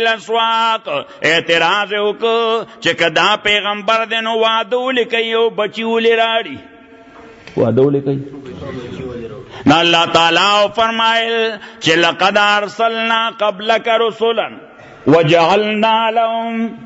الاسواق اعتراض وکړه چې کدا پیغمبر دی نو واده ولیکي او بچي ولې راړي واده ولیکي نو الله تعالی فرمایل چې لقد ارسلنا قبلك رسلا وجعلنا لهم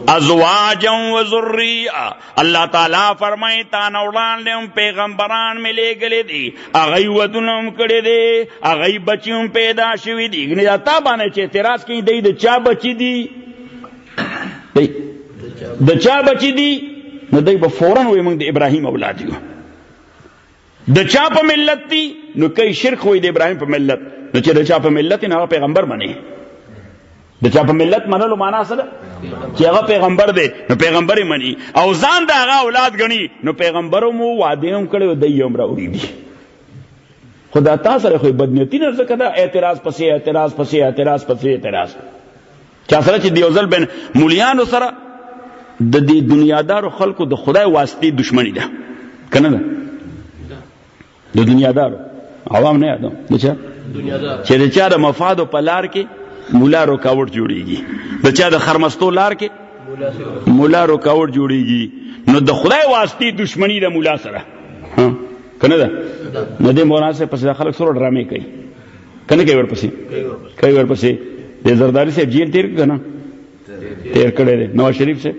ازواجا وذريا الله تعالی فرمایي تا نو وړاندې هم پیغمبران مې لېږلي دي هغوی ودونه هم کړي دي هغوی بچي هم پیدا شوي دي تا باندې چې اعتراض کوي دی د چا بچي دي د چا بچي دي نو دی به فوراً وایي موږ د ابراهیم اولاد یو د چا په ملت دي نو کوي شرک وایي د ابراهیم په ملت نو چې د چا په ملت نه هغه پیغمبر مني د چا په ملت منلو معنا څه ده چې هغه پیغمبر دی نو پیغمبر یې مني او ځان د هغه اولاد ګڼي نو پیغمبرو مو واده هم کړی او دی یې هم راوړي دي خو دا تا سره خو بدنیتي نه ځکه ده اعتراض پسې اعتراض پسې اعتراض پسې اعتراض چا سره چې د یو ځل بین مولیانو سره د دې دنیادارو خلکو د خدای واسطې دشمني ده که نه ده د دنیادارو عوام نه یادم د چا چې د چا د مفادو په لار کې مولا رکاوټ جوړیږي د چا د خرمستو لار کې مولا رکاوټ جوړیږي نو د خدای واسطې دشمنی د مولا سره کنه ده نو دې مولانا صاحب پسې خلک سره ډرامې کوي کنه کوي ورپسې د زرداری صاحب جیل تیر کنه تیر کړی دی نواز شریف صاحب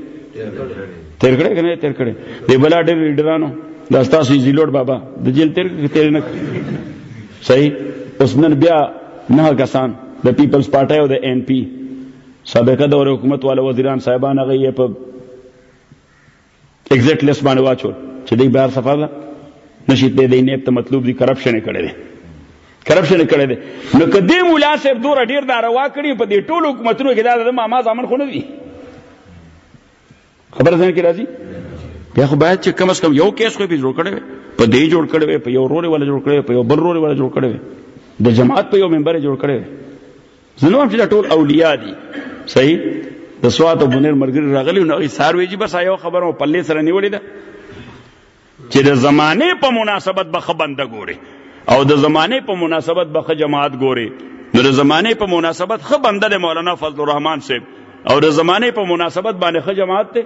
تیر کړی کنه تیر کړی دی بلا ډېر لیډرانو دا ستاسو ایزي لوډ بابا د جیل تیر نه صحیح اوس نن بیا 9 کسان د پیپلز پارټي او د ان پی سابقه دور حکومت والا وزیران صاحبان هغه یې په ایگزیکټ لیست باندې واچول چې دوی بهر سفر ده نشي دی نیب ته مطلوب دي کرپشن یې کړی دی نو که دې مولا صاحب دوره ډېر دا روا کړي په دې ټولو حکومتونو کې دا د ماما زامن خو نه دي خبره ځان کې راځي بیا خو باید چې کم از کم یو کیس خو یې جوړ کړی وی په دې جوړ کړی وی په یو رورې والا جوړ کړی وی په یو بل رورې والا جوړ کړی وی د جماعت په یو ممبر یې جوړ کړی وی زه نه وایم چې دا ټول اولیاء دي صحیح د سوات او بنیر ملګري راغلي نو هغوی سهار وایي بس یو خبره مو پلې سره نیولې ده چې د زمانې په مناسبت به ښه بنده ګوري او د زمانې په مناسبت به ښه جماعت ګوري نو د زمانې په مناسبت ښه بنده دی مولانا فضل الرحمان صاحب او د زمانې په مناسبت باندې ښه جماعت دی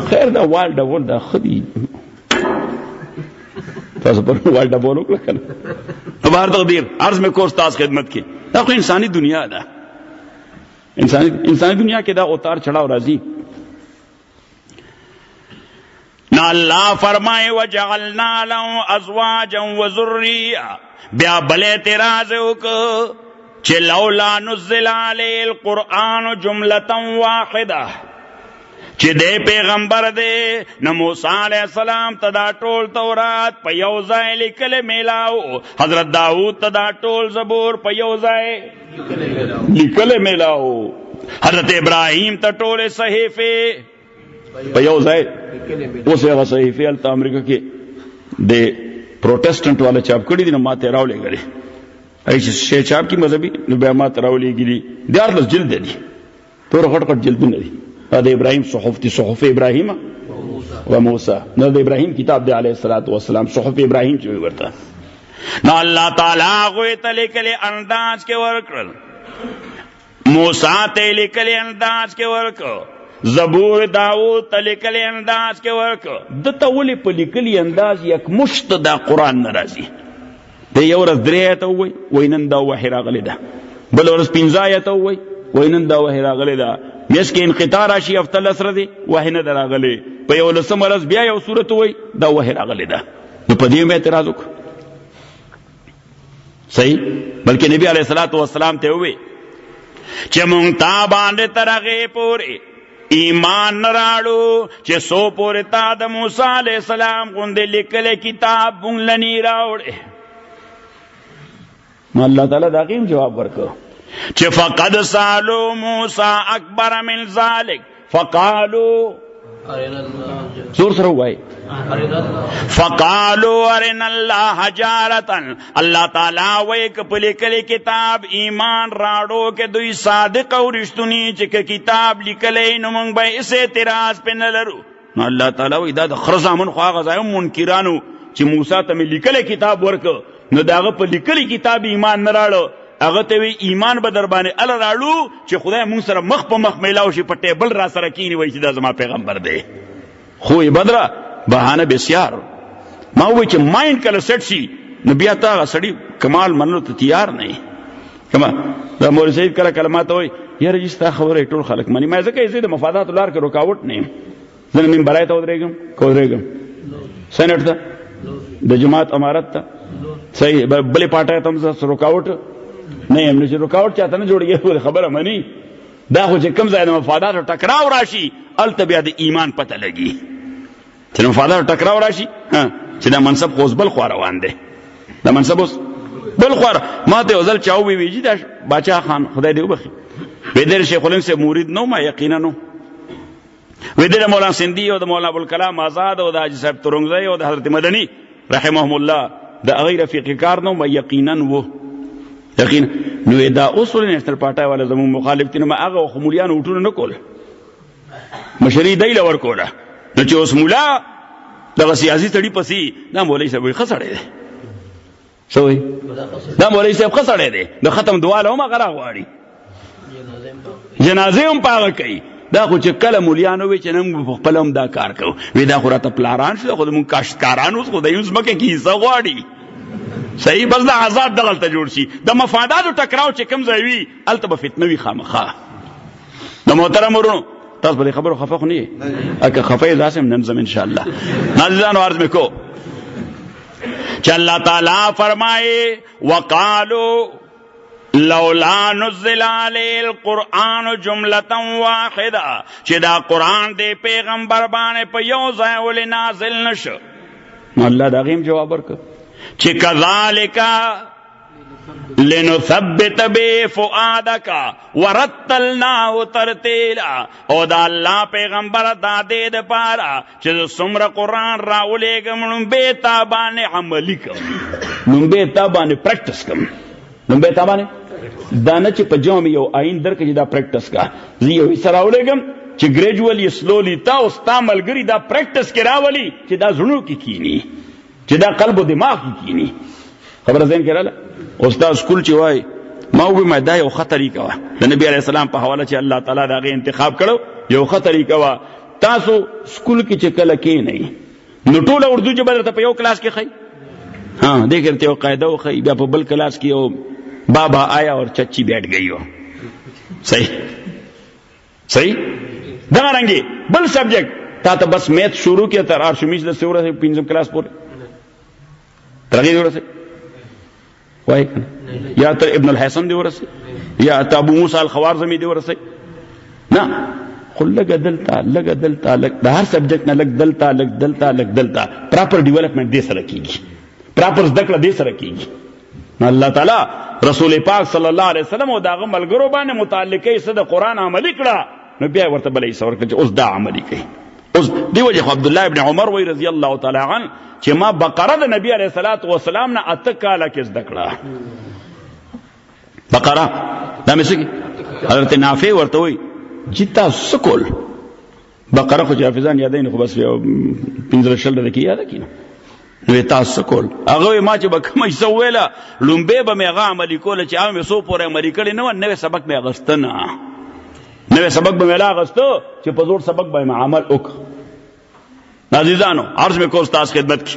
خیر دا وال ډبول دا ښه دي تاسو پر وال ډبول وکړه که نه بهر تقدیر عرض مې کو ستاسو خدمت کې دا خو انسانی دنیا ده انسانی دنیا کې دا اتار چڑھاو راځي نو الله فرمائے وجعلنا لهم ازواجا وذريا بیا بل اعتراض وکړه چې لولا نزل علیه القرآن جملة واحده چې دې پیغمبر دی نو موسی علیہ السلام ته دا ټول تورات په یو ځای لیکل میلاو حضرت داود ته دا ټول زبور په یو ځای لیکل میلاو حضرت ابراہیم ته ټول صحیفه په یو ځای اوس هغه صحیفه هلته امریکا کې د پروټسټنټ والا چاپ کړي دي نو ما ته راولېږلې ای چې شی چاپ کی مذهبي نو بیا ما ته راولېږلي 14 جلد دي تور غټ غټ جلدونه دي دا د ابراهیم صحف دي صحف ابراهیم و موسی نو د ابراهیم کتاب دی علیه الصلاۃ والسلام صحف ابراهیم چې ورته نو الله تعالی هغوی ته لیکلي انداز کې ورکړل موسی ته لیکلي انداز کې ورکړ زبور داود ته لیکلي انداز کې ورکړ دته ولې په لیکلي انداز یک مشت دا قرآن نه راځي د یو ورځ 3 آیته ووایي وایي نن دا وحی راغلی ده بل ورځ 15 آیته ووایي وایي نن دا وحی راغلی ده میاشت کې انقطاع راشي هفته 10 ورځې وحی نه ده راغلی په 11 ورځ بیا یو صورت ووایي دا وحی راغلی ده نو په دې مې اعتراض وکړ صحیح بلکې نبی علیه الصلاۃ والسلام ته ووایي چې مونږ تا باندې تر هغې پورې ایمان نه راړو چې سو پورې تا د موسی علیه السلام غوندې لیکلی کتاب مونږ له نه راوړې نو الله تعالی د هغې هم جواب ورکړ چې فقد سالو موسی اکبر من ذلک فقالو زور سره وای فقالو ارنا الله جارتن الله تعالی وای کپلی کلی کتاب ایمان راړو کې دوی صادق او رښتونی چې کتاب لیکلې نو موږ به اس اعتراض پې نه لرو نو الله تعالی وای دا د خرزامن خو هغه ځای منکرانو چې موسی ته لیکلې کتاب ورک نو داغه په لیکلې کتاب ایمان نه راړو هغه ته وی ایمان به در باندې ال راړو چې خدای مونږ سره مخ په مخ میلاو شي، په ټیبل را سره کینی وای چې دا زما پیغمبر دی. خو بدره بهانه بسیار. ما وای چې مایند کله سیټ شي نو بیا تا سړی کمال منلو ته تیار نه. کما دا مولوی سید کله کلمات وای یاره جستا خبره ټول خلک مني. ما ځکه یې د مفادات لار کې رکاوټ نه یم. زه نن منبرای ته ودرېږم سینټ ته د جماعت امارت ته صحیح بلې پاټه ته هم رکاوټ نه یم. چې رکاوټ چاته نه جوړېږي خبره مني. دا خو چې کوم ځای د مفاداتو ټکراو راشي هلته بیا د ایمان پته لګي چې د مفاداتو ټکراو راشي چې دا منصب خو اوس بل خوا روان دی. دا منصب اوس بل خوا. ما ته یو ځل چا وویل چې دا باچا خان خدای دې وبخي ویدر شیخ الهند سے مرید نو ما یقینا نو ویدر مولانا سندھی او د مولانا ابوالکلام آزاد او د حاجی صاحب ترنگزئی او د حضرت مدنی رحمهم الله د غیر رفیق کار نو ما یقینا وو یقینا نو دا اصول نېشنل پارټای والا زموږ مخالف دي. نو ما هغه خو مولیان وټونه نه کول، مشري دی لور کوله. نو چې اوس مولا دغه سیاسي سړي پسې دا مولوي صاحب ښه سړی دی سوی دا مولوي صاحب ښه سړی دی د ختم دواله هم هغه راغواړي جنازې هم پاغه کوي. دا خو چې کله مولیانو وی چې نن په خپل هم دا کار کوو وی دا خو راته پلاران شو خو زموږ کاشتکاران اوس خو د یو ځمکې کې حصه غواړي. صحیح بس دا آزاد دغلته جوړ شي. د مفاداتو ټکراو چې کوم ځای وي هلته به فتنه وي خامخا. د محترم ورونو تاسو په دې خبرو خفه خو نه یې اکه خفه یې داسې هم نن زم انشاءالله. ناظرانو عرض مې کو چې الله تعالی فرمایي وقالو لولا نزل علی القرآن جملة واحده چې دا قرآن دې پیغمبر باندې په یو ځای ولې نازل نشو. الله دا غیم جواب ورکړ چې کذالک لنثبت به فؤادک ورتلناه ترتیلا. او دا الله پیغمبر دا دې د پاره چې څومره قرآن راولېږم لومبې تا باندې عملي کوم، لومبې تا باندې پریکټس کوم، لومبې تا باندې دا نه چې په جوم یو آئین درکې چې دا پریکټس کا زه یو حصه راولېږم چې ګریجولی سلولی تا او ستا ملګري دا پریکټس کې راولي چې دا زړونو کې کینی، چې دا قلب و دماغ کې کینی. خبره ذهن کې راله. استاد سکول چې وای ما وې دا یو ښه طریقه وه د نبی علیه السلام په حواله چې الله تعالی د هغې انتخاب کړو یو ښه طریقه وه. تاسو سکول کې چې کله کښېنئ نو ټوله اردو ژبه درته په یو کلاس کې ښایي دې کې درته یو قاعده وښایي، بیا په بل کلاس کې یو بابا آیا اور چچی بیٹھ گئی ہو. صحیح صحیح دغه رنګې بل سبجیکټ تا ته بس میتھ شروع کیا تر آرشمیز د سوره سے پنځم کلاس پورې ترغی دی ورسه وای یا تر ابن الحسن دی ورسه یا تر ابو موسی الخوارزمی دی ورسه نه خو لګ دلتا د هر سبجیکټ نه لګ دلتا پراپر ډیولپمنٹ دې سره کیږي، پراپر زده کړه دې سره کیږي. الله تعالی رسول پاک صلی الله علیه وسلم او داغه ملګرو باندې متعلقه څه د قران عملی کړه نو بیا ورته بلې څور کړي اوس دا عملی کوي. اوس دی وجه عبد الله ابن عمر وی رضی الله تعالی عنه چې ما بقره د نبی علیه الصلاۃ والسلام نه اته کاله کې زده کړه. بقره دا مې څه حضرت نافع ورته وی جتا سکول بقره خو حافظان یادین خو بس یو 15 شل کې یاد کینه نو تاسو کول هغه ما چې به کومه څه ویله لومبه به مې هغه عملي کوله چې هغه مې څو پورې عملي کړی نه و نوې سبق مې اغوسته نه نوې سبق به مې لا اغوسته چې په زور سبق به مې عمل وکړ. عزیزانو عرض مې کو استاد خدمت کی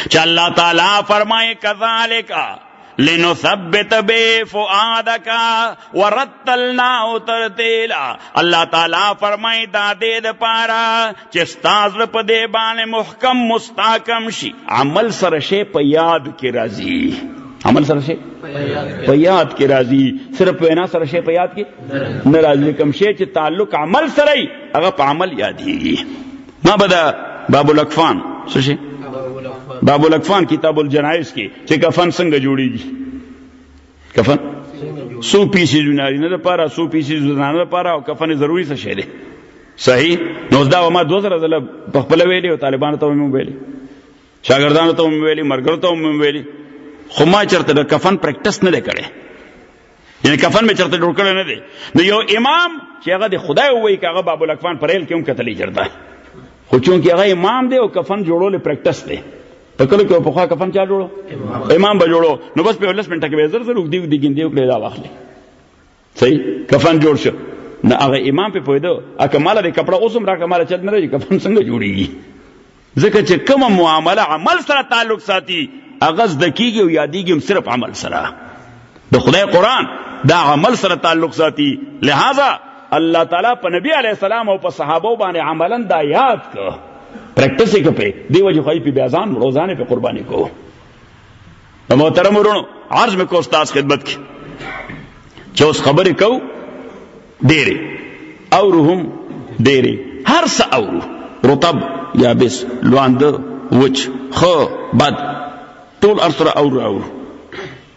چې الله تعالی فرمائے کذالک لنثبت به فؤادک ورتلناه ترتیلا. الله تعالی فرمائے دا دې د پاره چې استاد په دې باندې محکم مستحکم شي، عمل سره شی په یاد کې راځي، عمل سره شی په یاد کې راځي، صرف وینا سره شی په یاد کې نه راځي. کوم شی چې تعلق عمل سره ای هغه په عمل یادېږي. ما بدا باب الاکفان څه شي باب الاکفان کتاب الجنائز کې چې کفن څنګه جوړیږي، کفن 100 پیسې نارینه لپاره 100 پیسې زنانه لپاره او کفن ضروري څه شی دی صحیح. نو دا ما 2000 ځله په خپل ویلي او طالبانو ته مې ویلي، شاګردانو ته مې ویلي، مرګرو ته مې ویلي، خو ما چرته د کفن پریکټس نه دی کړی، یعنی کفن مې چرته جوړ کړی نه دی. نو یو امام چې هغه د خدای وایي که هغه باب الاکفان په ریل کې هم کتلی چرته، خو چونکې هغه امام دی او کفن جوړول پریکټس دی په کله کې پخوا کفن چا جوړو؟ امام به جوړو. نو بس په 10 منټه کې به زر زر وګدي ګیندې وکړي دا واخلي. صحیح کفن جوړ شو. نه هغه امام په پوهېدو اکه ماله د کپړه اوس هم راکړه ماله چل نه راځي کفن څنګه جوړېږي. ځکه چې کومه معامله عمل سره تعلق ساتي هغه زده کېږي او یادېږي هم صرف عمل سره. د خدای قرآن دا عمل سره تعلق ساتي. لہذا الله تعالی په نبی علیہ السلام او په صحابو باندې عملا دا یاد کړ، پریکټس یې کړ. دی وجه خو په بیازان روزانه په قرباني کو. محترم ورونو عرض میں کو استاد خدمت کی چې اوس خبرې کو ډېرې اورهم ډېرې هر څه اورو، رطب یابس لوانده وچ خو بد ټول ارسره اورو.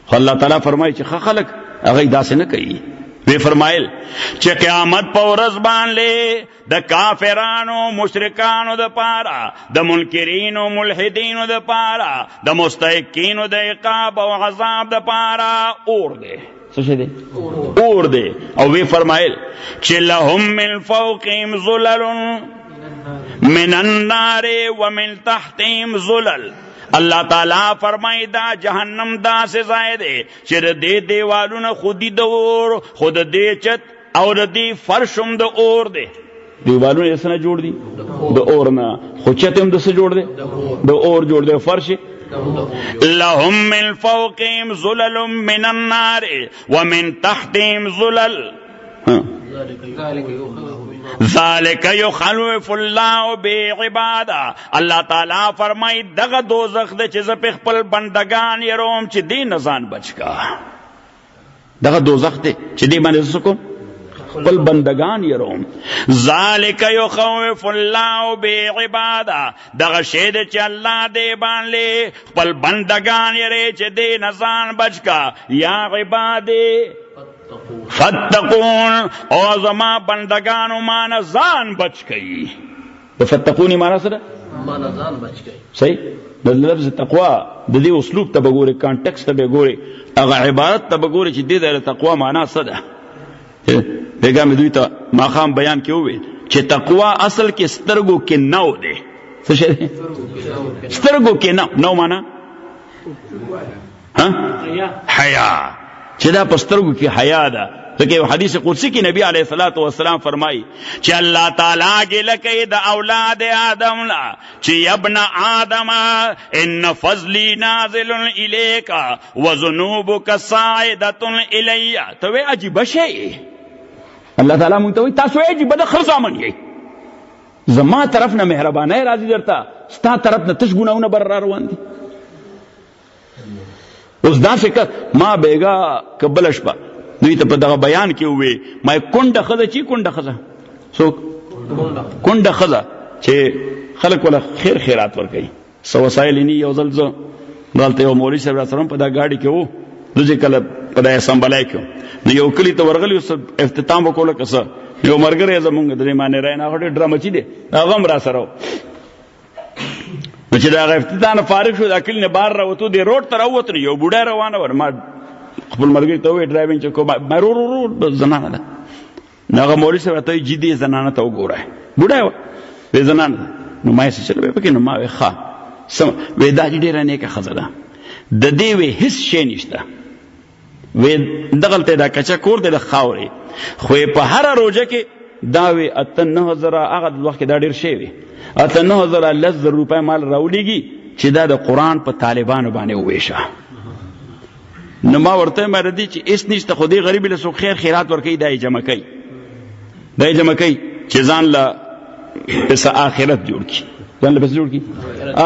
خو الله تعالی فرمایي چې خلک هغه داسې نه کوي. وی فرمایل چې قیامت په ورځ باندې د کافرانو مشرکانو د پاره، د منکرینو ملحدینو د پاره، د مستحقینو د عقاب او عذاب د پاره اور دی. څه شي دی؟ اور دی. او وی فرمایل چې لهم من فوقهم ظلل من النار ومن تحتهم ظلل. اللہ تعالیٰ فرمائی دا جہنم دا سے زائد ہے چر دے دیوالون خودی دور خود دے چت اور دی فرشم دا اور دے. دیوالون ایسا نہ جوڑ دی دا اور نہ خود چتم دا سے جوڑ دے دا اور جوڑ دے فرش. لهم من فوقهم ظلل من النار ومن تحتهم ظلل ذالک یخوف اللہ بعبادہ. اللہ تعالیٰ فرمائی دغه دوزخ د چې زه په خپل بندگان یروم چې دی نزان بچ کا. دغه دوزخ دی چې دی باندې زه کوم خپل بندگان یروم. ذالک یخوف اللہ بعبادہ. دغه شی دی چې الله دی باندې خپل بندگان یری چې دی نزان بچ کا. یا عبادی فتقون او زما بندگانو مانا زان بچ گئی. فتقونی مانا سره مانا زان بچ گئی. صحیح. د لفظ تقوا د دې اسلوب ته بګوري، کانټیکس ته بګوري، هغه عبارت ته بګوري چې دې د تقوا معنا څه ده. پیغام دوی ته ماخام بیان کې وویل چې تقوا اصل کې سترګو کې نو ده. څه شي ده؟ سترګو کې نو معنا حیا، چې دا پسترګو کې حیا ده. ځکه حدیث قدسی کې نبی علیہ الصلوۃ والسلام فرمایي چې الله تعالی ګله کوي د اولاد آدم لا چې ابن آدم ان فضلی نازل الیک وذنوبک صاعدۃ الی. ته وی عجیب شی الله تعالی مونږ ته وی تاسو عجیب د خرزامن یې زما طرف نه مهربانه راځي درته، ستا طرف نه تش ګناونه بر روان دي. اوس دا فکر ما بیگا قبل شپه دوی ته په دغه بیان کې وې ما کونډه خزه چې کونډه خزه څوک کونډه خزه چې خلک ولا خیر خیرات ورکوي. سو وسایل نی یو ځل زه دلته یو مولوي صاحب سره په دا گاډي کې وو دوی کله په دای سمبلای کې نو یو کلی ته ورغلی اوس افتتام وکول کسه یو مرګره زمونږ د معنی راینه هټه ډرامه چي دي هغه را سره چې دا افتتاح فارغ شو د کلی نه بار راوته دی روډ ته راوته یو بوډا روانه ور ما خپل مرګ ته وې ډرایوینګ چې کوم مرور زنانه ده. هغه مولوي صاحب ته جدي زنانه ته وګوره بوډا وې زنانه نو ما یې څه به پکې نو ما وې ښه سم وې دا ډیره نیکه خزه ده د دې وې هیڅ شی نشته. وې دغلته دا کچا کور د خاورې خو په هر روزه کې دا وې 9000 هغه وخت دا ډیر شی وي 9000 لز روپے مال راولېږي چې دا د قرآن په طالبانو باندې وویشه. نو ما ورته مې ردی چې اس نشته خو دې غریب له سو خیر خیرات ورکوي دا یې جمع کوي دا یې جمع کوي چې ځان له پس آخرت جوړ کی ځان له پس جوړ کی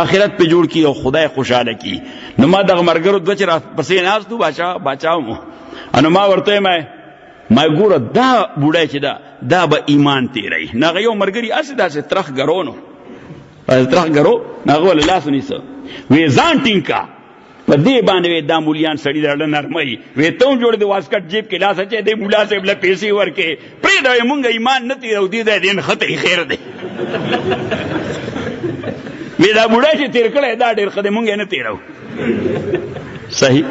آخرت په جوړ کی او خدای خوشاله کی. نو ما دغه مرګرو دوه چې پسې ناز تو بچاو مو انو ما ورته ما ګوره دا بوډای چې دا به ایمان تیری نه یو مرګري اسې داسې ترخ ګرونو ترخ ګرو هغه ول لاس ونیسه وې ځان ټینګه په دې باندې دا مولیان سړي دړه نرمي وې ته جوړ دې واسکټ جیب کې لاس اچي دې مولا صاحب له پیسې ورکې پرې دا مونږ ایمان نه تیرو دې دین خطر خیر دی وې دا بوډا چې تیر کړه دا ډېر خدای مونږ نه تیرو. صحیح.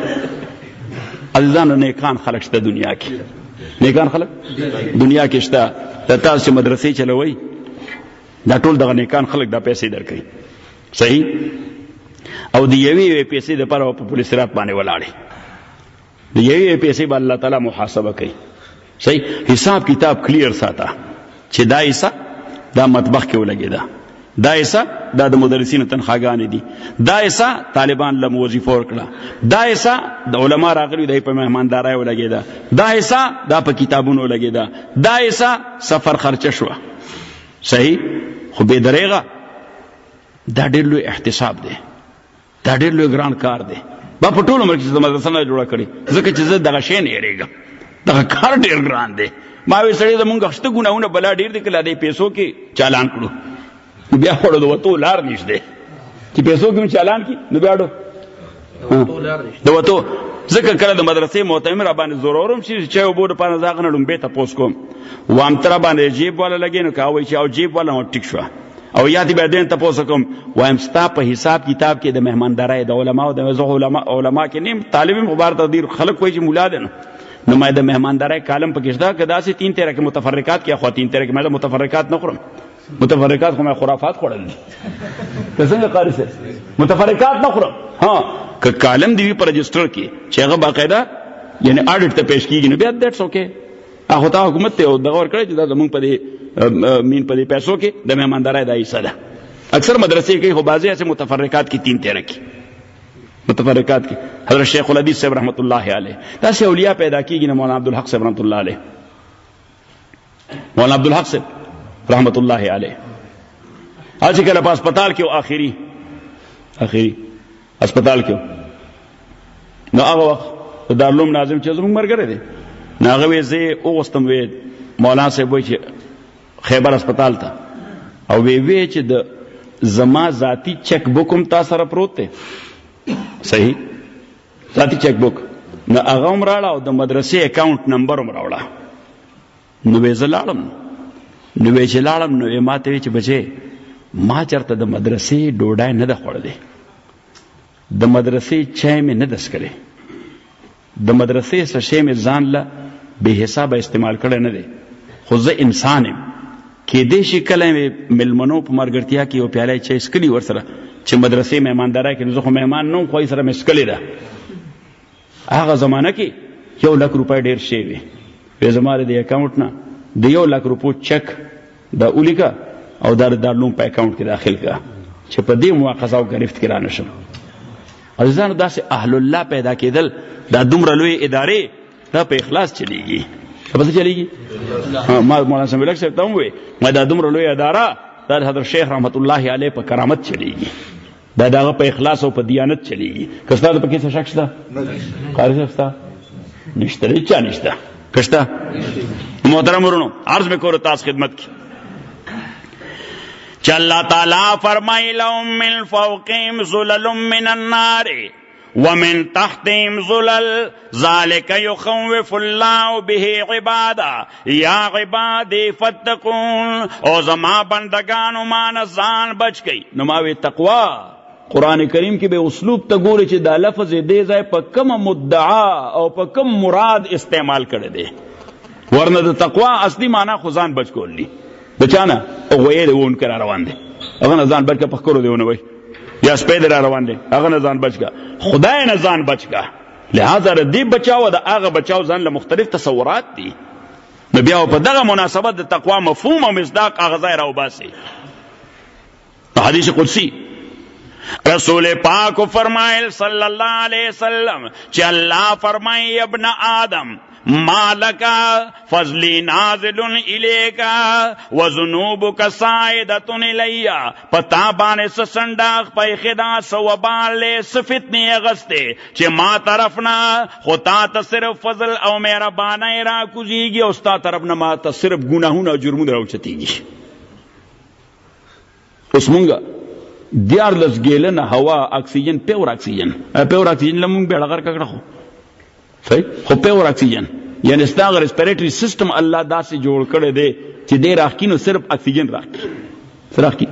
عزیزانو نیکان خلق شته دنیا کې نیکان خلق دنیا کې شته. تاسو مدرسې چلوي دا ټول دغه نیکان خلق دا پیسې درکړي. صحیح. او د یوې پیسې دپاره په پل صراط باندې ولاړې، د یوې پیسې به الله تعالی محاسبه کوي. صحیح حساب کتاب کلیر ساته چې دا حصہ دا مطبخ کې ولګېده، دا حصہ دا د مدرسینو تنخواګانې دي، دا حصہ طالبان له وظیفه ورکړه، دا حصہ د علما راغلي دی په مهماندارۍ ولګېده، دا حصہ دا په کتابونو ولګېده، دا حصہ سفر خرچه شوه. صحیح خو بې دریغه دا ډېر لوی احتساب دی، دا ډېر لوی ګران کار دی. ما په ټول عمر کې د مدرسه نه جوړه کړې ځکه چې زه دغه شی نه یېرېږم، دغه کار ډېر ګران دی. ما وی سړی زمونږ شته ګناهونه بلا ډېر دي که لا دې پیسو کې چالان کړو نو بیا خو د وتو لار نشته چې پیسو کې مې چالان کړي نو بیا د وتو. ځکه کله د مدرسې معتمر را باندې زور اورم چې چای اوبو دپاره زه هغه نه ډومبې تپوس کوم وام تر باندې جیب والا لګې نو که وایي چې او جیب والا نو ټیک شوه او یا دې بیا دین تپوس کوم وایم ستا په حساب کتاب کې د مهماندارۍ د علماو د علما کې نیم طالب مبارک تقدیر خلک وایي چې مولا دی نو ما د مهماندارۍ کالم پکې شته که داسې 3 تیره کې متفرقات کې خو 3 تیره کې ما د متفرقات نه خورم، متفرقات خو ما خرافات خوړل دي که څنګه قاري صاحب متفرقات نه خورم. ها که کالم دی په رجسټر کې چې هغه باقاعده یعنی اډیټ ته پیش کیږي نو بیا دیټس اوکے. هغه ته حکومت ته دغه ورکړی چې دا زمونږ په دې مین په دې پیسو کې د مهماندارۍ دا حصہ ده. اکثر مدرسې کې خو بعضې ایسے متفرقات کې 3 تیره کې متفرقات کې حضرت شیخ الحدیث صاحب رحمۃ اللہ علیہ داسې اولیاء پیدا کیږي نه مولانا عبدالحق صاحب رحمۃ اللہ علیہ مولانا عبدالحق صاحب رحمۃ اللہ علیہ آج کله په اسپتال کې آخري اسپتال کې نو هغه وخت دارالعلوم ناظم چې زموږ ملګری دی نو هغه وی زه وغوښتم وی مولانا صاحب وایي چې خیبر اسپتال ته او وی چې د زما ذاتی چیک بک هم تا سره پروت دی صحیح ذاتی چیک بک نو هغه هم راوړه او د مدرسې اکاونټ نمبر هم راوړه. نو وی زه لاړم نو وی چې لاړم نو وی ما ته وی چې بچې ما چېرته د مدرسې ډوډۍ نه ده خوړلې، د مدرسې چای مې نه ده څښلی، د مدرسې څه شی مې ځان له بې حسابه استعمال کړی نه دی، خو زه انسان یم کېدی شي کله مې مېلمنو په ملګرتیا کې یو پیاله چای څښلي ورسره چې مدرسې مهماندارۍ کې نو زه خو مهمان نه وم خو سره مې څښلې ده. هغه زمانه کې 1 لک روپۍ ډېر شی وي. وی زما د دې اکاونټ نه د 1 لک روپو چک دا ولیکه او دا د دارالعلوم په اکاونټ کې داخل کړه چې په دې مواخذه او گرفت کې را نه شم. عزیزانو داسې اهل الله پیدا کېدل دا دومره لوی ادارې دا په اخلاص چلیږي. په څه چلیږي؟ ما مولانا سمیع صاحب ته هم وویل ما دا دومره لوی اداره دا د حضرت شیخ رحمت الله علیه په کرامت چلیږي، دا د هغه په اخلاص او په دیانت چلیږي. که ستا د پکې څه شک شته؟ قاري صاحب ستا نشته دی، چا نشته که شته؟ محترم ورونو عرض میں کورو تاس خدمت کی چې اللہ تعالیٰ فرمائی لهم من فوقهم ظلل من النار ومن تحتهم ظلل ذلك يخوف الله به عبادا یا عبادی فاتقون. او زما بندگانو مان ځان بچ گئی نو ماوی تقوا قرآن کریم کې به اسلوب ته ګوري چې دا لفظ دې ځای په کوم مدعا او په کوم مراد استعمال کړی دی، ورنه د تقوا اصلي معنا خو ځان بچ کول دي. د چانه غوی دی وون کرا روان دی هغه نه ځان بچ کا پخکرو دیونه وای یا سپید را روان دی هغه نه ځان بچ کا خدای نه ځان بچ کا. لہذا دې بچاو د هغه بچاو ځان له مختلف تصورات دي. نو بیا په دغه مناسبت د تقوا مفهوم او مصداق هغه ځای راوباسي. حدیث قدسی رسول پاک فرمائل صلی اللہ علیہ وسلم چې اللہ فرمائی ابن آدم مالکا فضلی نازل الیکا وذنوبک سائدۃ الیا پتا باندې سسنډاغ پای خدا سوبال صفتنی غسته چې ما طرفنا خدا ته صرف فضل او مهرباني را کوزیږي او ستا طرف نه ما ته صرف ګناهونه او جرمونه راوچتیږي. اوس مونږه دیارلس گیلن هوا اکسیجن پیور اکسیجن لمونږ بیړه غر کړه خو صحیح خو پیور اکسیجن یعنی ستاغ ریسپیریټری سسٹم الله داسې جوړ کړی دی چې دی راخکي نو صرف اکسیجن راخکي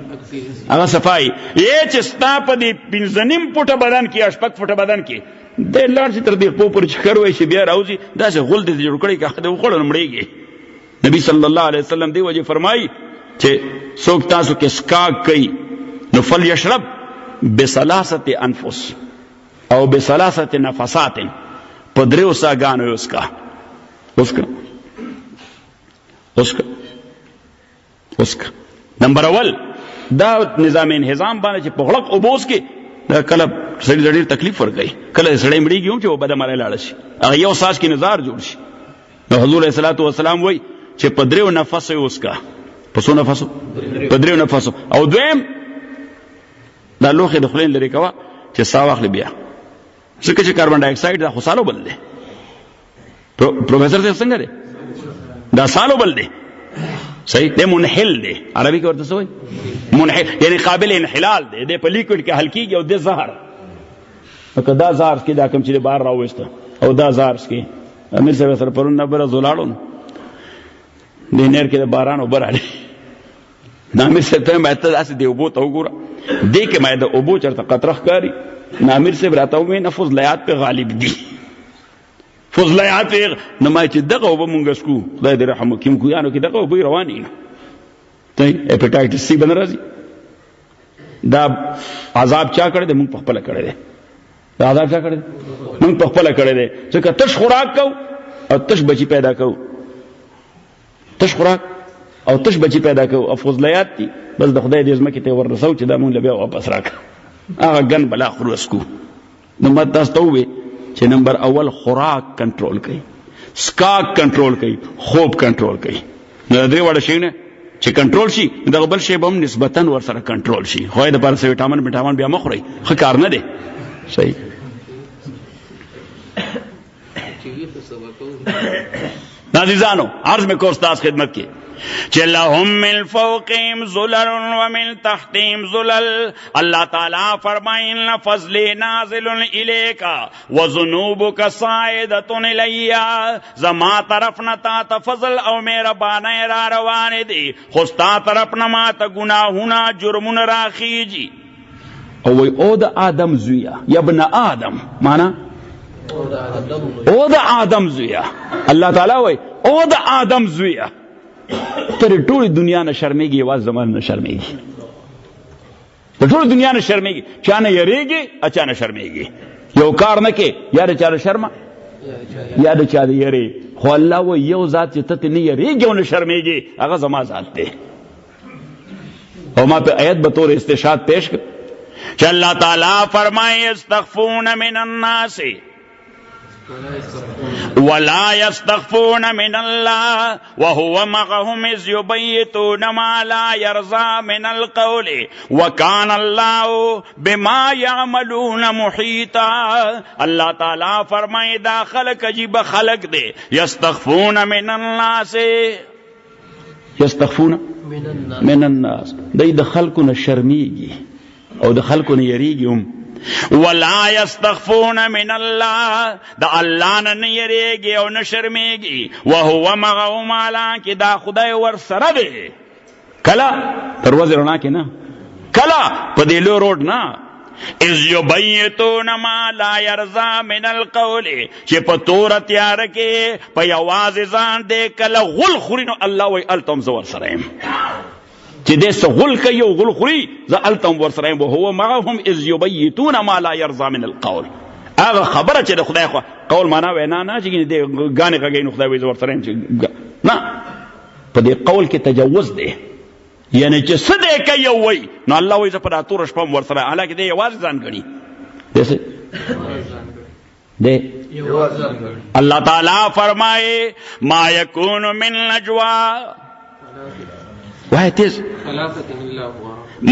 هغه صفائی یې چې ستا په دې 5.5 فوټه بدن کې 8 فوټه بدن کې د لاړ چې تر دې په پر چکر وای شي بیا راوځي داسې غول دې جوړ کړی که د وخړل مړیږي. نبی صلی الله علیه وسلم دی وجه فرمایي چې څوک تاسو کې سکاک کوي نو فل یشرب بثلاثه انفس او بثلاثه نفسات، په دریو ساګانو اسکا. نمبر اول دا نظام انہضام باندې چې په غړق اوبوس کې دا کله سړي ډېر تکلیف ورکوي، کله سړی مړېږي هم چې و بده مړی لاړه شي، هغه یو ساس کې نظار جوړ شي. نو حضور علیه الصلاۃ والسلام وایي چې په دریو نفسو یې وسکه. په څو نفسو؟ په دریو نفسو. او دویم دا لوښې د خولې لرې کوه چې ساه واخلي بیا، ځکه چې کاربن ډای اکساید دا خو سالو بل دی. پروفیسر صاحب څنګه دی؟ دا سالو بل دی، صحیح دی، منحل دی. عربي کې ورته څه وایي؟ منحل، یعنی قابل انحلال دی. دی په لیکوډ کې حل کېږي او دی زهر. که دا زهر کې دا کوم چې بهر راوویسته او دا زهر کې امیر صاحب سره پرون نه برز ولاړو نو د نهر کې د باران اوبه راغلې. نو امیر صاحب ته مې ته داسې دې اوبو ته وګوره، دې کې مې د اوبو چېرته قطره ښکاري. نو امیر صاحب راته وویل نه فضلیات پې غالب دي، فضلیات پې. نو ما چې دغه اوبه مونږ څکو، خدای دې رحم وکړي، کویانو کې دغه اوبه روانې نو هیپاټایټس سی به نه راځي. دا عذاب چا کړی دی؟ مونږ په خپله کړی دی. دا عذاب چا کړی دی؟ مونږ په خپله کړی دی. ځکه تش خوراک کوو او تش بچي پیدا کوو، تش خوراک او تش بچي پیدا کوو، او فضلیات دي بس د خدای دې ځمکې ته ورسو چې دا مونږ له بیا واپس راکړه، هغه ګن بلا خورو اسکو. نو ما تاسو ته وویل چې نمبر اول خوراک کنټرول کوي، سکاک کنټرول کوي، خوب کنټرول کوي. نو د درې واړه شیونه چې کنټرول شي دغه بل شی به هم نسبتا ورسره کنټرول شي. خو یې دپاره څه وټامن بیا مه خورئ، ښه کار نه دی. صحیح. عزیزانو عرض میں کو استاذ خدمت کی کہ لہم من فوقہم ظلل ومن تحتہم ظلل. اللہ تعالیٰ فرمائیں ان فضلی نازل الیک وذنوبک صاعدۃ الی. زما طرف نہ تا فضل او مہربانی را روان دی، خستا طرف نہ ما تا گناہنا جرمن راخیجی. او دا آدم زویا یا ابن آدم مانا او دا آدم زویا. اللہ تعالیٰ وی او دا آدم زویا تر ټول دنیا نه شرمېږي، یوازې زمان نه شرمېږي. د ټول دنیا نه شرمېږي، چا نه یریږي اچا نه شرمېږي. یو کار نه کې یا د چا د شرمه یا د چا د یری. خو الله وی یو ذات چې ته نه یریږي او نه شرمېږي، هغه زما ذات دی. او ما په آیت به طور استشهاد پیش کړ کہ اللہ تعالیٰ فرمائے یستخفون من الناس ولا يستخفون من الله وهو معهم اذ يبيتون ما لا يرضى من القول وكان الله بما يعملون محيطا. اللہ تعالیٰ فرمائے دا خلق عجیب خلق دے، یستخفون من الناس، یستخفون من الناس، دی د خلقونه شرمیږي او د خلقونه یریږي هم. ولا یستخفون من الله، دا اللہ نه یریږي او نه شرمیږي. وهو معهم، حالانکه دا خدای ور سره دی. کلا دروازه رڼا کې نه، کلا په دې لو روډ نه. اذ یبیتون ما لا یرضى من القول، چې په تور تیار کې په یوازې ځان دې کله غل خوري، نو الله وی التم زور سره یم چې دې څه غل کوي او غل خوري، زه التم ور سره یم. وهو معهم اذ یبیتون ما لا یرضى من القول. هغه خبره چې د خدای خو قول معنا وینا نه چې دې ګانې غږی نو خدای وی زور سره یم چې نه، په دې قول کې تجوز دی، یعنی چې څه دې کوي وی نو الله وی زه په تور شپه ور سره، حالکه دې یوازې ځان غني دے. اللہ تعالیٰ فرمائے ما یکون من نجوا، واحد تیز،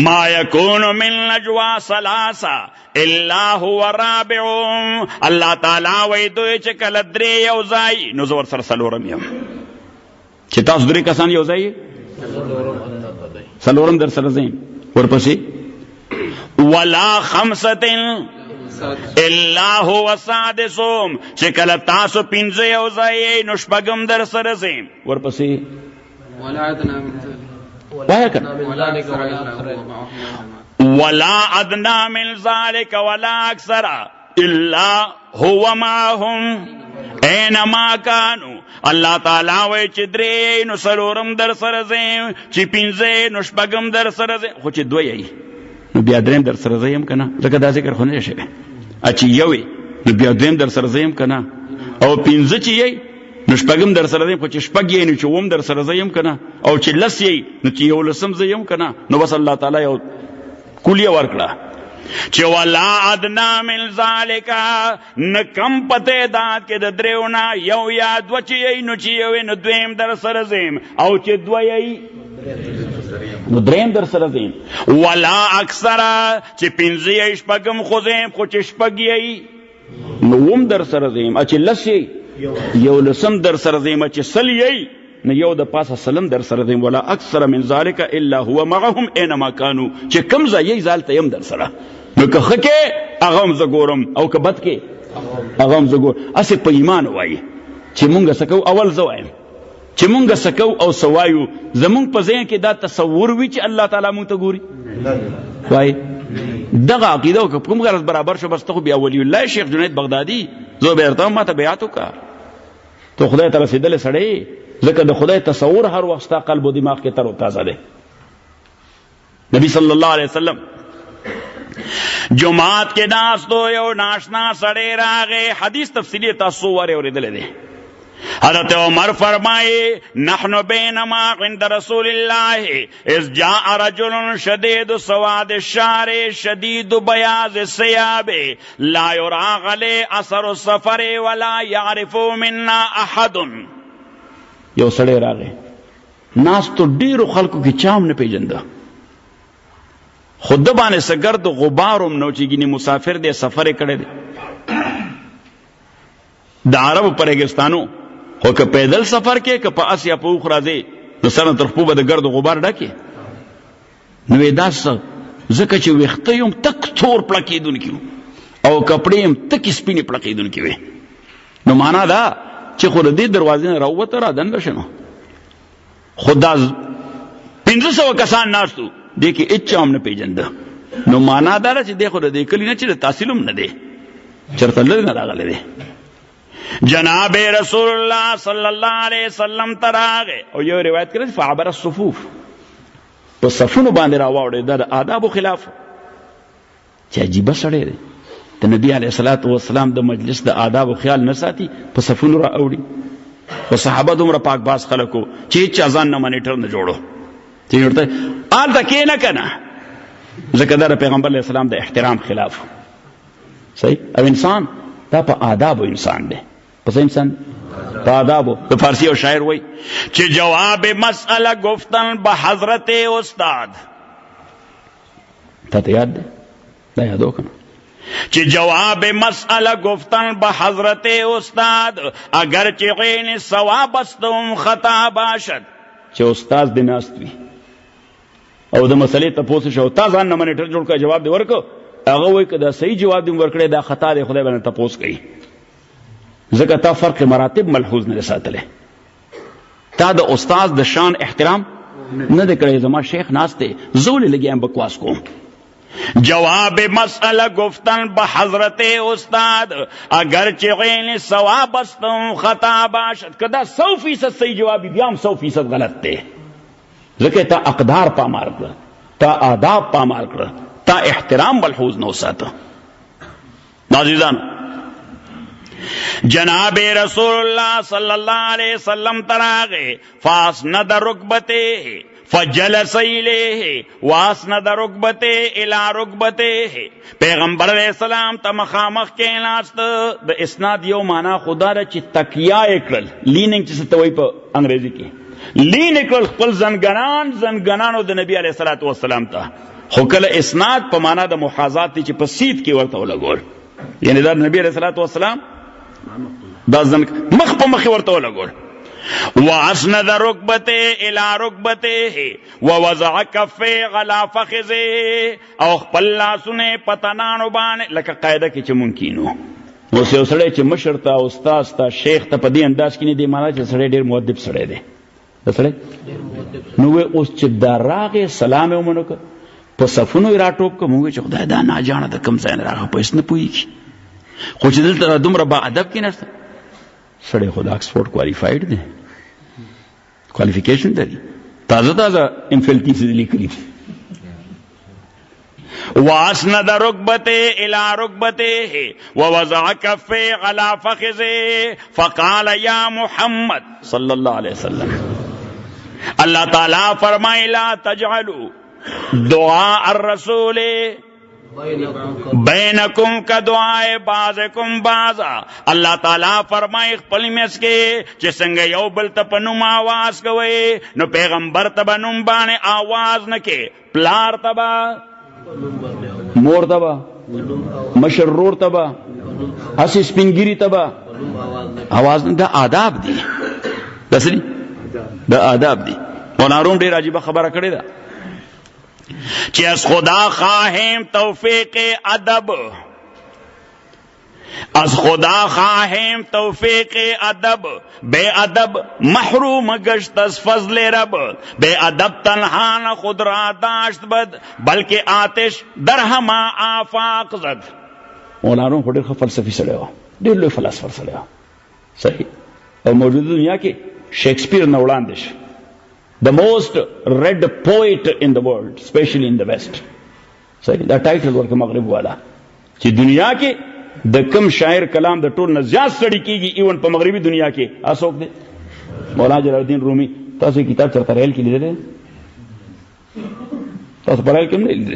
ما یکون من نجوا ثلاثہ الا هو رابعهم. اللہ تعالیٰ وی دوی چې کله درې یو ځای نو زه ورسره څلورم یم. چې تاسو درې کسان یو ځای څلورم در سره ځئ. ورپسې ولا خمسة الا هو سادسهم، چې کله تاسو پنځه یو ځای نو شپږم در سره ځئ. ورپسې ولا ادنى من ذلك ولا اکثر الا هو معهم اینما کانوا. اللہ تعالیٰ وی چې درې نو څلورم در سره ځئ، چې پنځه نو شپږم در سره ځئ. خو چې دوه یې نو بیا دریم در سره زه یم که نه؟ ځکه دا ذکر خو نه شوی چې یو وي نو بیا دریم در سره زه یم که نه؟ او پنځه چې یی نو شپږم در سره یم، خو چې شپږ یی نو چې اووم در سره زه یم که نه؟ او چې لس یی نو چې یولسم زه یم که نه؟ نو بس الله تعالی یو کلیه ورکړه چې ولا ادنا من ذالک، نه کم په تعداد کې د دریو نه یو یا دوه چې یی نو چې یو نو دویم در سره زیم، او چې دوه یی نو دریم در سره زیم، ولا اکثر چې پنځه یی شپږم خو زیم، خو چې شپږ یی نو اووم در سره زیم، چې لس یی یولسم در سره زیم، چې سل یی نو یو د پاسه سلم در سره زیم، ولا اکثر من ذالک الا هو معهم اینما کانوا، چې کم ځای یی ځالته یم در سره، نو که ښه کې هغه هم زه ګورم او که بد کې هغه هم زه ګورم. هسې په ایمان وایي چې مونږ څه کوو، اول زه وایم چې مونږ څه کوو او څه وایو، زمونږ په ذهن کې دا تصور وي چې الله تعالی مونږ ته ګوري، وایي دغه عقیده او که کوم غرض برابر شو بس ته خو بیا ولی الله شیخ جنید بغدادي زه به ورته ما ته بیعت وکړه، ته خدای ته رسېدلی سړی، ځکه د خدای تصور هر وخت ستا قلب و دماغ کې تر و تازه دی. نبی صلی الله علیه وسلم جماعت کې ناستو، یو ناشنا سړی راغی، حدیث تفصیلی تاسو واره اوریدلی دی. حضرت عمر فرمائے نحن بینما عند رسول اللہ اذ جاء رجل شدید سواد الشعر شدید بیاض الثياب لا يرى عليه اثر السفر ولا يعرف منا احد. یو سړی راغی ناستو ډیرو خلکو کې چام نه پیژنده، خود باندې سګرد غبارم نو چې ګینه مسافر دی، سفر کړی دی د عربو په ریګستانو، خو که پیدل سفر کې که په اس یا په اوښ راځې نو سر نه تر پښو به د ګرد غبار ډکې. نو یې دا څه ځکه چې ویښته یې هم تک تور پړکېدونکي وو او کپړې هم تکې سپینې پړکېدونکي وې، نو معنا دا چې خو د دې دروازې نه راووته را دنده شه، نو خو دا 500 کسان ناست وو، دې کې هېچا هم نه پېژنده، نو معنا دا ده چې دی خو د دې کلي نه چې د تحصیل هم نه دی، چېرته لرې نه راغلی دی. جناب رسول اللہ صلی اللہ علیہ وسلم تراغے او یو روایت کرے فعبر الصفوف، په صفونو باندې راوړی، دا د آدابو خلاف چې عجیبه سړی دی، د نبی علیه الصلاة والسلام د مجلس د آدابو خیال نه ساتي، په صفونو را اوړي. خو صحابه دومره پاک باز خلک وو چې هېچا ځان نه مانیټر نه جوړو، چې ورته هلته کښېنه که نه، ځکه دا د پیغمبر علیه السلام د احترام خلاف صحیح. او انسان دا په آدابو انسان دی، پس انسان په آدابو. د فارسی او شاعر وای چې جواب مسئله گفتن به حضرت استاد، تا ته یاد دی؟ دا یادو کنه چې جواب مسئله گفتن به حضرت استاد اگر چې غین ثواب استم خطا باشد. چې استاد دی ناست وي او د مسئلې تپوس شو، تا ځان نه منیټر جوړ کړه جواب دی ورکو، هغه وایي که دا صحیح جواب دی ورکړی دا خطا دی، خدای باندې تپوس کوي، ځکه تا فرق مراتب ملحوظ نه ساتلی، تا د استاد د شان احترام نه دی کړی. زما شیخ ناست دی، زه ولې لګیا یم بکواس کوم. جواب مسئله گفتن به حضرت استاد اگر چې غین ثواب استم خطا باشد، که دا 100% صحیح جواب بیا هم 100% غلط دی، ځکه تا اقدار پامال کړه، تا آداب پامال کړه، تا احترام ملحوظ نو ساته. عزیزان جناب رسول اللہ صلی اللہ علیہ وسلم تراغے فاسند رکبتے فجلس الیہ واسند رکبتے الی رکبتے، پیغمبر علیہ السلام تا مخامخ کے ناست. د اسناد یو معنی خدا را چې تکیا اکرل، لیننگ چې ستوي په انګریزي کې لین اکرل، خپل زنګنانو د نبی علیہ الصلوۃ والسلام ته، خو کله اسناد په معنا د محاذات چې په سید کې ورته ولګول، یعنی دا نبی علیہ الصلوۃ والسلام دا مخ په مخ ورته ولګول. واسند رکبته الی رکبته ووضع کفه علی فخذه، او خپل لاسونه په تنانو باندې، لکه قاعده کې چې ممکنو اوس یو سړی چې مشر ته استاد ته شیخ ته په دې انداز کې نه دی معنا چې سړی ډېر مؤدب سړی دی، دا سړی نو اوس چې دا راغې سلام یې ومنو که په صفونو یې راټوپ که، موږ چې خدای دا ناجانه د کوم ځای نه راغه په هېڅ نه پوهېږي، خو چې دلته دومره با ادب کې نشته، سړی خو د آکسفورډ کوالیفاید دی، کوالیفیکیشن لري، تازه ایم فل تیسې لیکلي دي. واسند ركبته الى ركبته ووضع كفه على فخذه فقال یا محمد صلی اللہ علیہ وسلم. اللہ تعالیٰ فرمائے لا تجعلوا دعاء الرسول بینکم کا دعائے بعضکم بعضا. اللہ تعالیٰ فرمائے خپل میس کے چې څنګه یو بل ته په نوم آواز کوي نو پیغمبر ته به نوم باندې آواز نه کې، پلار ته به، مور ته به، مشر رور ته به، هسې سپینګیري ته به آواز نه. دا آداب دي، داسې دا آداب دي. مولانا روم ډېر عجیبه خبره کړې ده چې از خدا خواهیم توفیق ادب، از خدا خواهیم توفیق ادب، بے ادب محروم گشت از فضل رب، بے ادب تنها نه خود را داشت بد بلکہ آتش در ہما آفاق زد. مولانا روم ډېر ښه فلسفي سړی و، ډېر لوی فلسفر سړی و. صحیح. او موجوده دنیا کې شیکسپیر نه وړاندې شي. The most read poet in the world, especially in the West. صحیح. دا ټایټل ورکه مغرب والا چې دنیا کې د کم شاعر کلام د ټول نه زیات سړی کېږي ایون په مغربي دنیا کې اسوک دی مولانا جلال الدین رومي. تاسو کتاب چرته ریل کې لیدل؟ تاسو په ریل کې هم لیدل؟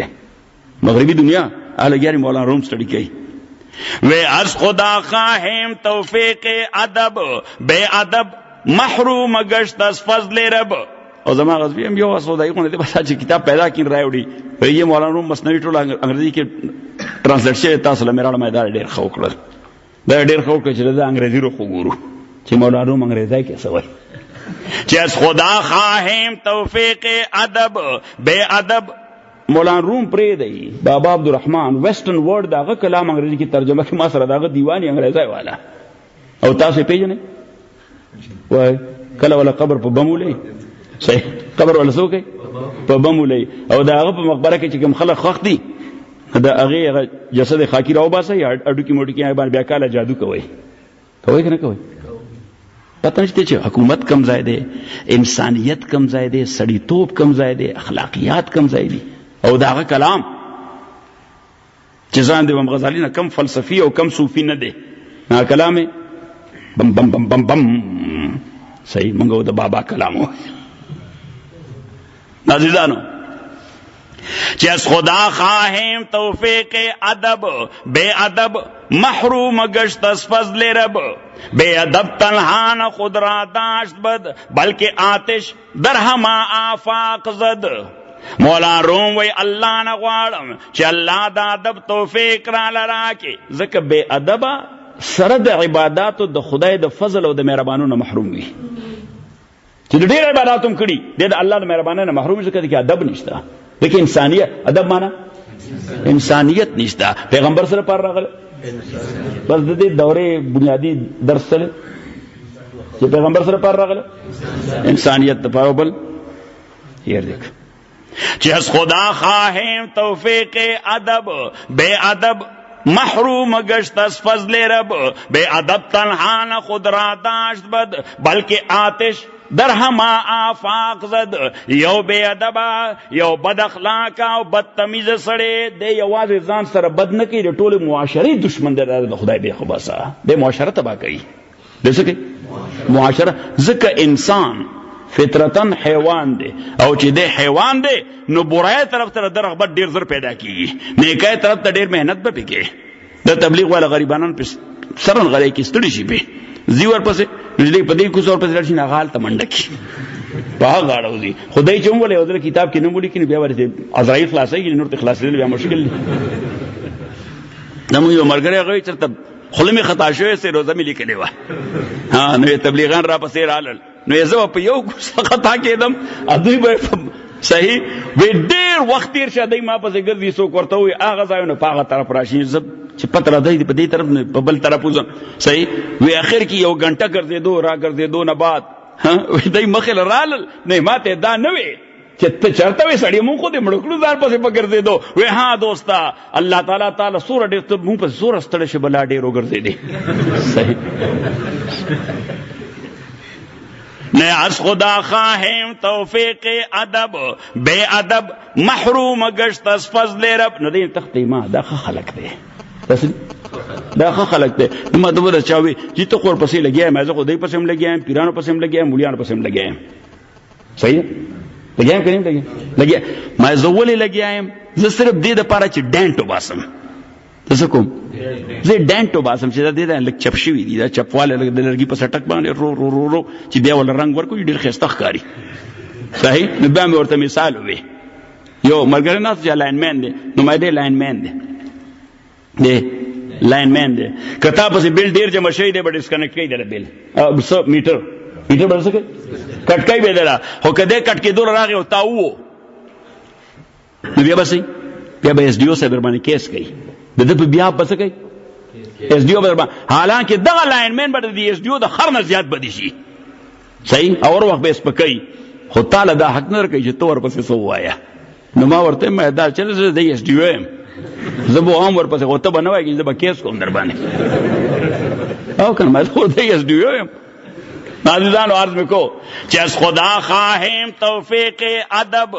مغربي دنیا الګیاري مولانا روم سټډي کوي. وے از خدا خواہیم توفیق ادب بے ادب محروم گشت از فضل رب. او زما غزوی هم یو سودای کو نه دی بس چې کتاب پیدا کین راوړي وی مولانا روم مسنوی ټول انګریزي کې ټرانسلیټ شوی. تاسو له میراړه مې ډېر ښه وکړل، دا ډېر ښه وکړل چې دا انګریزي رو وګورو چې مولانا روم انګریزي کې څه وایي چې از خدا خواهیم توفیق ادب بے ادب. مولانا روم پرې دی بابا عبدالرحمن ویسټرن ورډ داغه کلام انګریزي کې ترجمه کې ما سره داغه دیوانی انګریزي والا. او تاسو پیژنئ وای کله ولا قبر په بمولې صحیح قبر ولا څوک په بمولې او داغه په مقبره کې چې کوم خلک خښ دي دا هغه جسد خاکی راو باسي اډو کې موټي کې باندې بیا کاله جادو کوي که نه کوي؟ پته نشته چې حکومت کم ځای دی، انسانیت کم ځای دی، سړیتوب کم ځای دی، اخلاقیات کم ځای دي. او داغه کلام چې ځان دی امام غزالی نه کم فلسفي او کم صوفي نه دی، نا کلام بم بم بم بم بم صحیح. منګو د بابا کلامو عزیزانو چې از خدا خواهیم توفیق ادب بے ادب محروم گشت از فضل رب، بے ادب تنها نه خود را داشت بد بلکہ آتش در ہما آفاق زد. مولانا روم وی اللہ نه غواړم چې الله دا ادب توفیق را لراکي ځکه بے ادبه سره د عباداتو د خدای د فضل او د مهربانو نه محروم وي. چې د ډېر عبادات هم کړي د الله د مهربانۍ نه محروم شي ځکه ادب نشته. لیکن انسانیت ادب معنا انسانیت نشته. پیغمبر سره پر راغله بس د دې دورې بنیادی درس سره چې پیغمبر سره پر راغله انسانیت د پاره بل هیر دیک چې از خدا خواهیم توفیق ادب بے ادب محروم گشت از فضل رب، بے ادب تنها نه خود را داشت بد بلکہ آتش در ہما آفاق زد. یو بے ادبا یو بد اخلاقا او بدتمیز سړی دی یوازې ځان سره بد نه کوي، د ټولې معاشرې دشمن دی. د خدای بې خباسه دی معاشره تباه کوي. د څه کوي؟ معاشره. ځکه انسان فطرتن حیوان دی او چې دی حیوان دی نو برای طرف ته د رغبت ډېر زر پیدا کیږي، نیکای طرف ته ډېر محنت به پکې. د تبلیغ والا غریبانان په سرن غړی کې ستړي شي په زی ورپسې نږدې په دې کوڅه ورپسې لاړ شي نه غال ته منډه کړي په هغه غاړه وځي. خدای چې ومولې او د کتاب کې نه مولي کړي بیا ورته عزرایل خلاصېږي نور ته خلاصېدل بیا مشکل دی. زموږ یو ملګری هغه چېرته خوله مې خطا شوې سې روزه مې لیکلې وه نو یې تبلیغان را پسې رالل نو یې زه په یو کوڅه خطا کېدم دوی به صحیح وی ډېر وخت تېر شه دی ما پسې ګرځي څوک ورته وایي هغه ځایونه په هغه طرف راشي زه چې پته راځي په دې طرف نه په بل طرف وځم صحیح وی اخر کې یو غنټه ګرځېدو را ګرځېدو نه بعد وی دی مخې له رالل نه ما ته دا نه وی چې ته چېرته وې سړی مونږ خو دې مړه کړو ځان پسې په ګرځېدو وی ها دوسته الله تعالی سوره ډېر ته مونږ پسې سوره ستړی شي بلا ډېر وګرځېدې صحیح نه از خدا خواهیم توفیق ادب بے ادب محروم گشت از فضل رب. نو دې تخت ما دا خلق دی دا خلق دی. ما دومره چاوي چې ته خور پسې لګیا ما زه خو دې پسې هم لګیا یم پیرانو پسې هم لګیا یم مولیانو پسې هم لګیا یم. صحیح لګیا یم کنیم لګیا ما زه ولې لګیا یم زه صرف دې دپاره چې ډینټ وباسم. څه کوم زه ډینټ وباسم چې دا دې لږ چپ شوي دي دا چپوالی لږ د لرګي په سټک باندې رو رو رو رو چې بیا ولا رنګ ورکړي ډېر ښایسته ښکاري. صحیح نو بیا مې ورته مثال ووی یو ملګری ناست چې لاین مین دی نو ما دې لاین مین دی لاین مین دی که تا پسې بیل ډېر جمع شوی دی به ډسکنیکټ کوي دله بیل څه میټر به څه کوي کټ کوي به دله خو که دې کټ کېدو راغی او تا وو نو بیا به صحیح بیا به ایس ډي او صاحب در باندې کیس کوي د ده په بیا به څه کوي ایس ډي او به در باندې حالانکه دغه لاین مین به د ایس ډي او د خر نه زیات بدي شي. صحیح او هر وخت به یې سپکوي خو تاله دا حق نه درکوي چې ته ورپسې څه ووایه. نو ما ورته وایم دا چله زه د ایس ډي او یم زه به هم ورپسې خو ته به نه وایې زه به کیس کوم در باندې او که نه ما خو د ایس ډي او یم. عزیزانو عرض میں کو چې از خدا خواهیم توفیق ادب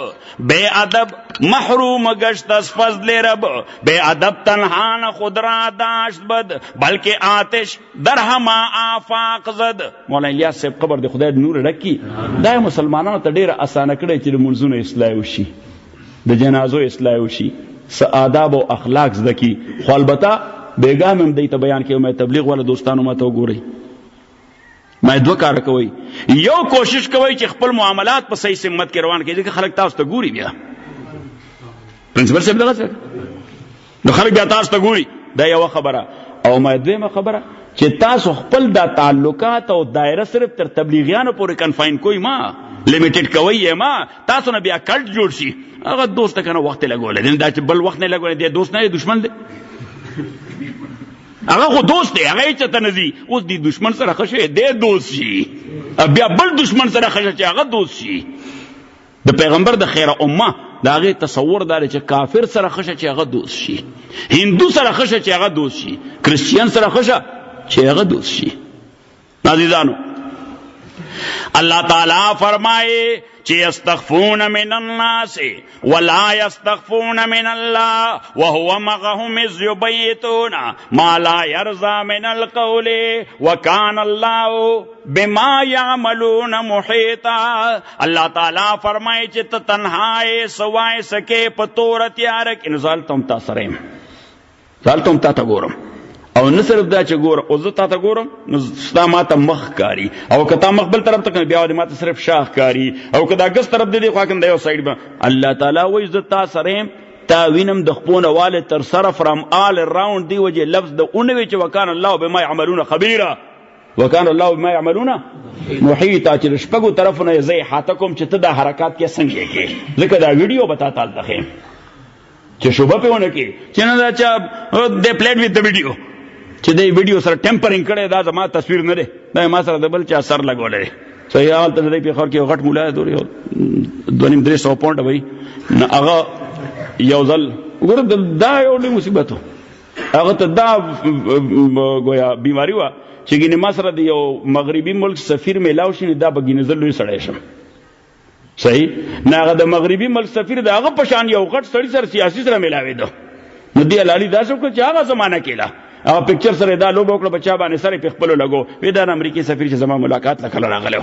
بے ادب محروم گشت از فضل رب بے ادب تنها نہ خود را داشت بد بلکہ آتش در ہما آفاق زد. مولانا الیاس صاحب قبر د خدای نور ډکی دا مسلمانانو ته ډیره اسانه کړی چې د منځونو اصلاح وشي د جنازو اصلاح وشي څه آداب او اخلاق زده کي. خو البته بیګا مې هم دی ته بیان کړی مې تبلیغ والا دوستانو ما ته وګورئ ما دوه کار کوي یو کوشش کوي چې خپل معاملات په صحیح سمت کې روان کړي ځکه خلک تاسو ته ګوري بیا پرنسپل صاحب دغه څه نو خلک بیا تاسو ته ګوري دا یو خبره. او ما دویمه خبره چې تاسو خپل دا تعلقات او دایره صرف تر تبلیغیانو پورې کنفاین کوئ ما لیمیټډ کوئ یې ما تاسو نه بیا کلټ جوړ شي هغه دوست ته کنه وخت لګولی دا چې بل وخت نه لګولی دی دوست نه دی دشمن دی هغه خو دوست دی هغه هیڅ ته نه ځي اوس دی دشمن سره ښه شی دی دوست شي بیا بل دشمن سره ښه شي چې هغه دوست شي. د پیغمبر د خیره امه د هغې تصور دا دی چې کافر سره ښه شه چې هغه دوست شي هندو سره ښه شه چې هغه دوست شي کرسچین سره ښه شه چې هغه دوست شي. عزیزانو اللہ تعالیٰ فرمائے کہ یستخفون من الناس ولا یستخفون من اللہ وهو معهم اذ یبیتون ما لا یرضى من القول وکان اللہ بما یعملون محیطا. اللہ تعالیٰ فرمائے کہ تنہائے سوائے سکے پتور تیارک ان ظالتم تا سریم ظالتم تا تا گورم او نه صرف دا چې ګوره او زه تا ته ګورم نو ستا ما ته مخ ښکاري او که تا مخ بل طرف ته کړه بیا د ما ته صرف شا ښکاري او که دا ګس طرف دی دی خوا کم د یو سایډ به الله تعالی وایي زه تا سره یم تا وینم د خپونه واله تر سره فرام آل راوند دی وجې لفظ د اونه وی چې وکان الله بما یعملون خبیره وکان الله بما یعملون محیطا چې د شپږو طرفونه یې زه احاطه کوم چې ته دا حرکات کې څنګه کې ځکه دا ویډیو به تا ته ښیم چې شوبه پې ونه کې چې نه دا چا دې پلیټ ویت د ویډیو چې دی ویډیو سره ټمپرینګ کړی دا زما تصویر نه دی دا ما سره د بل چا سر لګولی دی. صحیح هلته د دی پېښور کې یو غټ ملا دی 200-300 پونډه وایي نو هغه یو ځل وګوره دا یو لوی مصیبت و هغه ته دا ګویا بیماري وه چې ګینې ما سره د یو مغربي ملک سفیر میلاو شي دا به ګینې زه لوی سړی شم. صحیح نه هغه د مغربي ملک سفیر د هغه په شان یو غټ سړي سره سیاسي سره میلاوېده نو دې لالي داسې وکړه چې هغه زمانه کېله هغه پکچر سره دا لوبه وکړه بچا باندې سره په خپلو لګو وی دا امریکایي سفیر چې زما ملاقات له کله راغلی و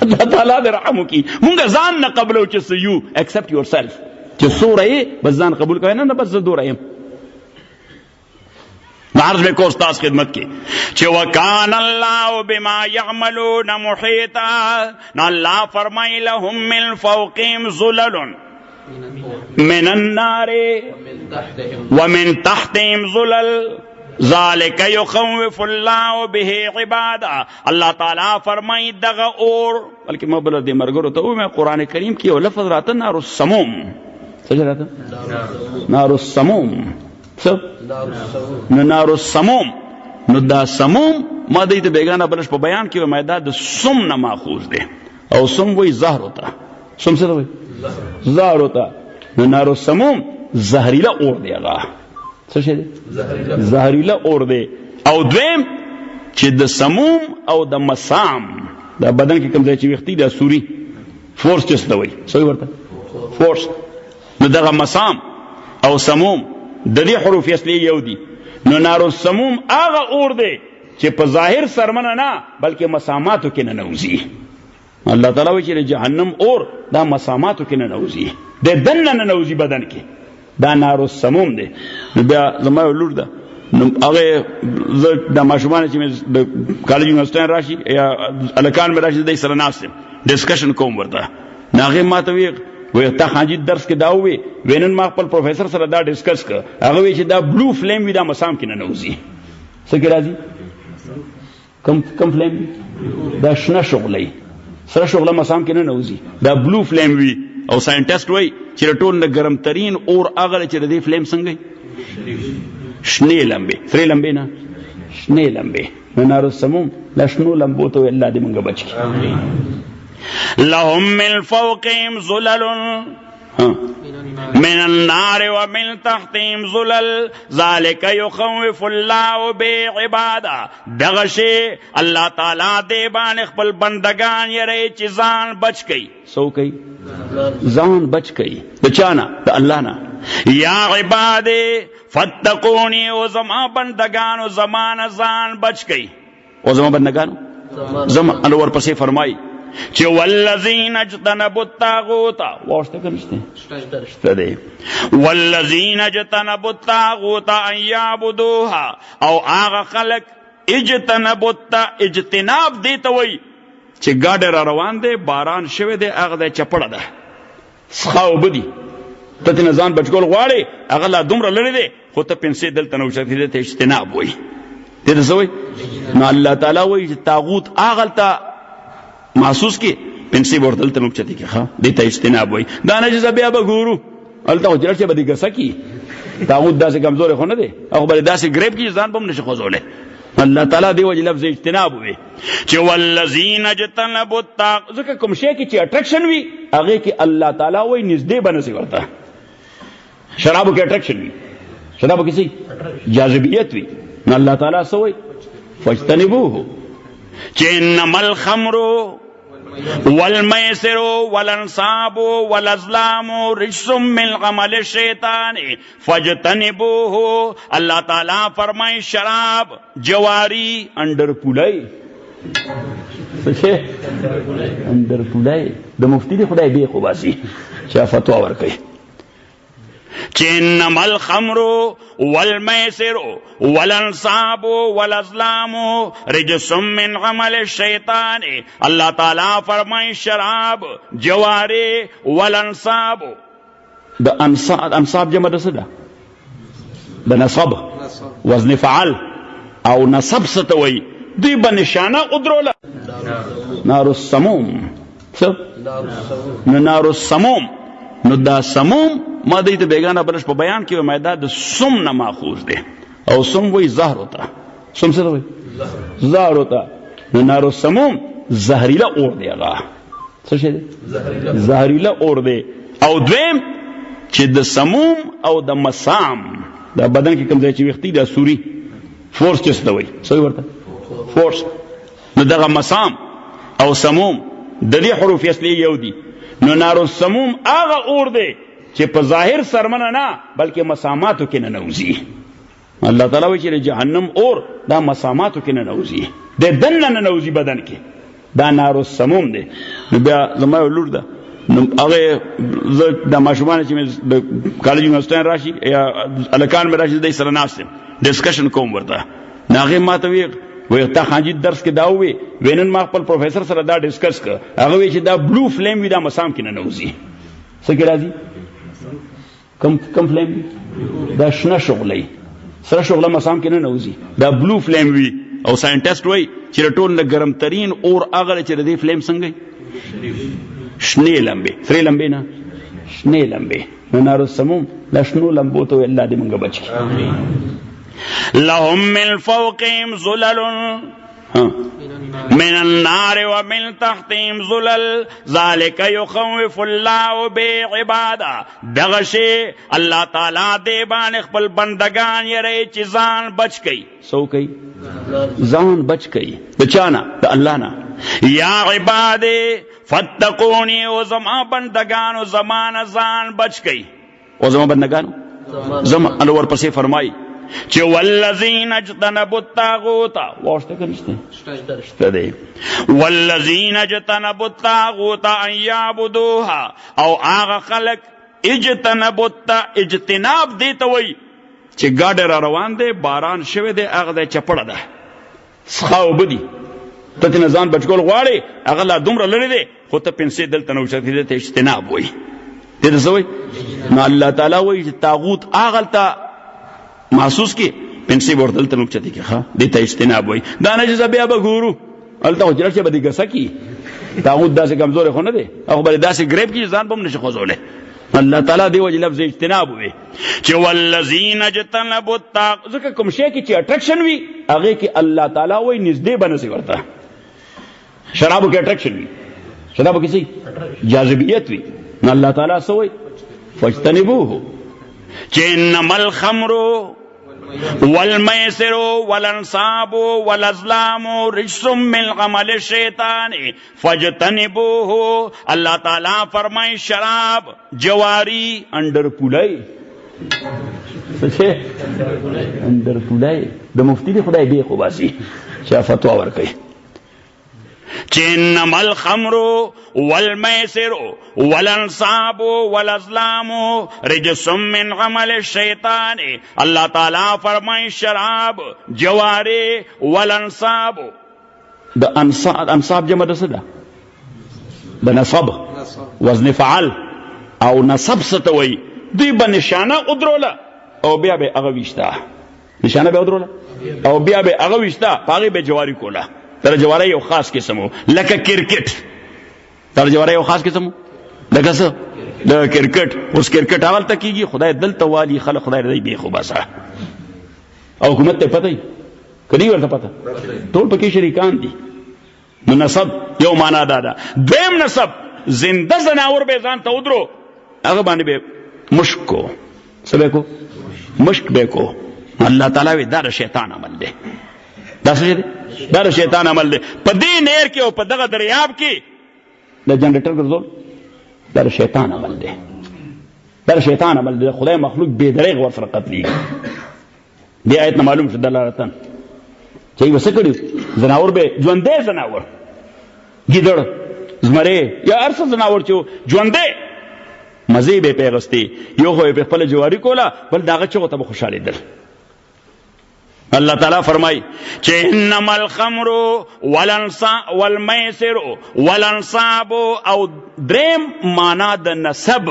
الله تعالی دې رحم وکړي مونږ ځان نه قبلو چې سو یو ایکسپټ یور سیلف چې څومره یې بس ځان قبول کوئ نه بس زه دوره یم. عرض میں کو استاذ خدمت کی چې وکان اللہ بما یعملون محیطا نہ اللہ فرمائی لهم من فوقهم ظلل من النار ومن تحتهم ظلل ذالک یخوف اللہ به عبادا. اللہ تعالیٰ فرمائی دغا اور بلکہ میں بلد مرگرو تو میں قرآن کریم کی لفظ راتا نار السموم سجا راتا نار السموم نو نار السموم نو دا سموم ما دیتا بیگانا بلش پا بیان کی میں دا سم نا ماخوذ دے او سم وہی زہر ہوتا سم سے وہی زہر ہوتا نو نار السموم زہریلا اور دے گا سشے دے زہریلا اور دے او دویم چی دا سموم او دا مسام دا بدن کې کوم ځای چې ویښتي دا سوري فورس چس ته وایي څه ورته فورس. نو دغه مسام او سموم د دې حروف اصلي یو دي. نو نار السموم هغه اور دی چې په ظاهر سرمنه نه بلکې مساماتو کې نه نوځي. الله تعالی وایي چې جهنم اور دا مساماتو کې نه نوځي، د دننه نه نوځي بدن کې، دا نار السموم دی. نو بیا زما یو لور ده، نو هغه زه د ماشومان چې مې د کالج یونیورسټي راشي یا الکان مې راشي د سره ناست یم ډسکشن کوم ورته. نو هغې ما ته وی تا خانجي درس کې دا ووی نن ما خپل پروفیسر سره دا ډسکس کړ. هغه وی چې دا بلو فلیم وي دا مسام کې نه نوځي. څه کې راځي؟ کم فلیم وي؟ دا شنه شغله سره شغله مسام کې نه نوځي، دا بلو فلیم وي. او ساینټسټ وایي چې د ټول نه ګرم ترین اور هغه چې د دې فلیم څنګه شنې لمبې، سرې لمبې نه شنې لمبې. نو نار السموم لا شنو لمبو ته الله دې موږ بچ کړي. لهم من فوقهم ظلل من النار ومن تحتهم ظلل ذلك يخوف الله بعباده. دغه شی الله تعالی دې باندې خپل بندگان یری چې ځان بچ کړي. سو کوي ځان بچ کړي د چانه؟ د الله نه. یا عباده فتقوني، او زما بندگانو زمانه ځان بچ کړي. او زما بندگانو زما انور پسې فرمایي چې والذین اجتنبوا الطاغوت واشته کنيشته شته دی والذین اجتنبوا الطاغوت ان یعبدوها، او هغه خلق اجتنبوا اجتناب دی ته وایي چې ګاډی را روان دی باران شوی دی هغه دی چپړه ده څښه اوبه دي ته ترې نه ځان بچ کول غواړې هغه لا دومره لرې دی خو ته پنسې دلته نه اوچتې دی ته اجتناب وایي. دې ته څه وایي؟ نو الله تعالی وایي چې طاغوت هغه ته محسوس کې پنسې به ورته دلته نه اوچتې کې ښه دې ته اجتناب وایي. دا نه چې زه بیا به ګورو هلته خو جرړ چې به دې ګسه کي طاغوت داسې کمزوری خو نه دی هغه به داسې ګریب کي ځان به هم نشي خوځولی. الله تعالی دی وجه لفظ اجتناب وي چې والذین اجتنبوا الطاغوت. ځکه کوم شی کې چې اټریکشن وي هغې کې الله تعالی وایي نږدې به نسي ورته. شرابو کې اټریکشن وي، شرابو کې څه جاذبیت وي، نو الله تعالی څه وایي فاجتنبوه چې انما الخمر والمیسر والانصاب والازلام رجس من عمل الشیطان فاجتنبوه. اللہ تعالیٰ فرمائے شراب جواری اندر پولائی اندر پولائی دا مفتی دی خدای بے خوباسی چاہ فتوہ ورکئی انما الخمر والمیسر والانصاب والازلام رجس من عمل الشیطان. اللہ تعالیٰ فرمائے شراب جواری والانصاب دا انصاب جمع دا صدا دا نصب وزن فعل او نصب ستوئی دی بنشانہ قدرولا نار السموم. نار السموم نو دا سموم ما دی ته بیگانه بلش په بیان کې وایي دا د سم نه ماخوذ دی او سم وایي زهر ہوتا. سم څه وایي؟ زهر ہوتا. نو نار السموم زهریله اور دی هغه څه شی دی؟ زهریله اور دی. او دویم چې د سموم او د مسام دا بدن کې کوم ځای چې ویښتي دا سوري فورس چس ته وایي څه ورته فورس. نو دغه مسام او سموم د دې حروف اصلي یو دي. نو نار السموم هغه اور دی چې په ظاهر سرمنه نه بلکې مساماتو کې نه نوځي. الله تعالی وایي چې جهنم اور دا مساماتو کې نه نوځي، د دننه نه نوځي بدن کې، دا نار السموم دی. نو بیا زما یو لور ده، نو هغې زه د ماشومان چې مې د کالج یونیورسټي راشي یا الکان مې راشي د سره ناست یم ډسکشن کوم ورته. نو هغې ما ته وی تا خانجي درس کې دا ووی نن ما خپل پروفیسر سره دا ډسکس کړ. هغه وی چې دا بلو فلیم وي دا مسام کې نه نوځي. څه کې راځي؟ کم فلیم وي؟ دا شنه شغله سره شغله مسام کې نه نوځي، دا بلو فلیم وي. او ساینټسټ وایي چې د ټول نه ګرم ترین اور هغه چې د دې فلیم څنګه شنې لمبې، سرې لمبې نه شنې لمبې. نو نار السموم لا شنو لمبو ته الله دې موږ بچ کړي. لهم من فوقهم ظلل من النار ومن تحتهم ظلل ذلك يخوف الله بعباده. دغه شی الله تعالی دې باندې خپل بندگان یری چې ځان بچ کړي. سو کوي ځان بچ کړي د چانه؟ د الله نه. یا عباده فتقونی، او زما بندگانو زمان ځان بچ کړي. او زما بندگانو زما الله ورپسې فرمایي چې والذین اجتنبوا الطاغوت، واشته کنيشته شته دی، والذین اجتنبوا الطاغوت ان یعبدوها، او هغه خلق اجتناب دی ته وایي چې ګاډی را روان دی، باران شوی دی، هغه دی چپړه ده، څښا اوبه دي، ته ترې نه ځان بچ کول غواړې، هغه لا دومره لرې دی، خو ته پنسې دلته نه اوچتې دی ته اجتناب وایي. دې ته څه وایي؟ نو الله تعالی وایي چې طاغوت هغه ته محسوس کی پنسې ورته دلته نه اوچتې کې، ښه دې ته اجتناب وایي. دا نه چې بیا به ګورو هلته خو چې راشي به دې ګسه کي. طاغوت داسې کمزوری خو نه دی، هغه به داسې ګریب کي ځان به هم نشي خوځولی. الله تعالی دی وجه لفظ اجتناب وي چې والذین اجتنبوا الطاغوت، ځکه کوم شی کې چې اټریکشن وي هغې کې الله تعالی وایي نږدې به نسي ورته. شرابو کې اټریکشن وي، شرابو کې څه جاذبیت وي، نو الله تعالی څه وایي؟ فاجتنبوه، چې انما الخمر والمیسر والانصاب والازلام رجس من عمل الشیطان فاجتنبوه. اللہ تعالیٰ فرمائے شراب، جواری، انڈر پولائی، انڈر پولائی دا مفتی دی خدای بے خوباسی شاہ فتوہ ورکے انما الخمر والمیسر والانصاب والازلام رجس من عمل الشیطان. اللہ تعالیٰ فرمائے شراب، جوارے، والانصاب، دا انصاب جمع دا صدا دا نصب وزن فعل او نصب ستوئی دی با نشانہ ادرولا او بیا بے اغویشتا، نشانہ بے ادرولا او بیا بے اغویشتا پاگی بے جواری کولا. در جواره یو خاص قسم وو لکه کرکټ، در جواره یو خاص قسم وو لکه څه د کرکټ. اوس کرکټ هغلته کېږي، خدای دلته والي خلک، خدای دی بې خوباسه. او حکومت ته پته وي که نه ورته پته؟ ټول پکې شریکان دي. نو نسب یو معنا دا ده. دویم نسب زنده زناور به ځان ته ودرو، هغه باندې به مشک کو، څه به کو؟ مشک به کو. الله تعالی وی دا د شیطان عمل دی، دا څه دی؟ دا د شیطان عمل دی. په دې نهر کې او په دغه دریاب کې د جنریټر ګرځول دا د شیطان عمل دی، دا د شیطان عمل دی. خدای مخلوق بې دریغ ورسره قتلېږي. دې آیت نه معلوم شو دلالتن چې یې څه کړي، زناور به ژوندی زناور، ګیدړ، زمری یا هر څه زناور چې ژوندی مزې به یې پې اخېستې، یو خو یې پې خپله جواري کوله، بل د هغه چغو ته به خوشحالېدل. اللہ تعالیٰ فرمائی کہ انما الخمر والمیسر والانصاب. او دریم مانا د نسب،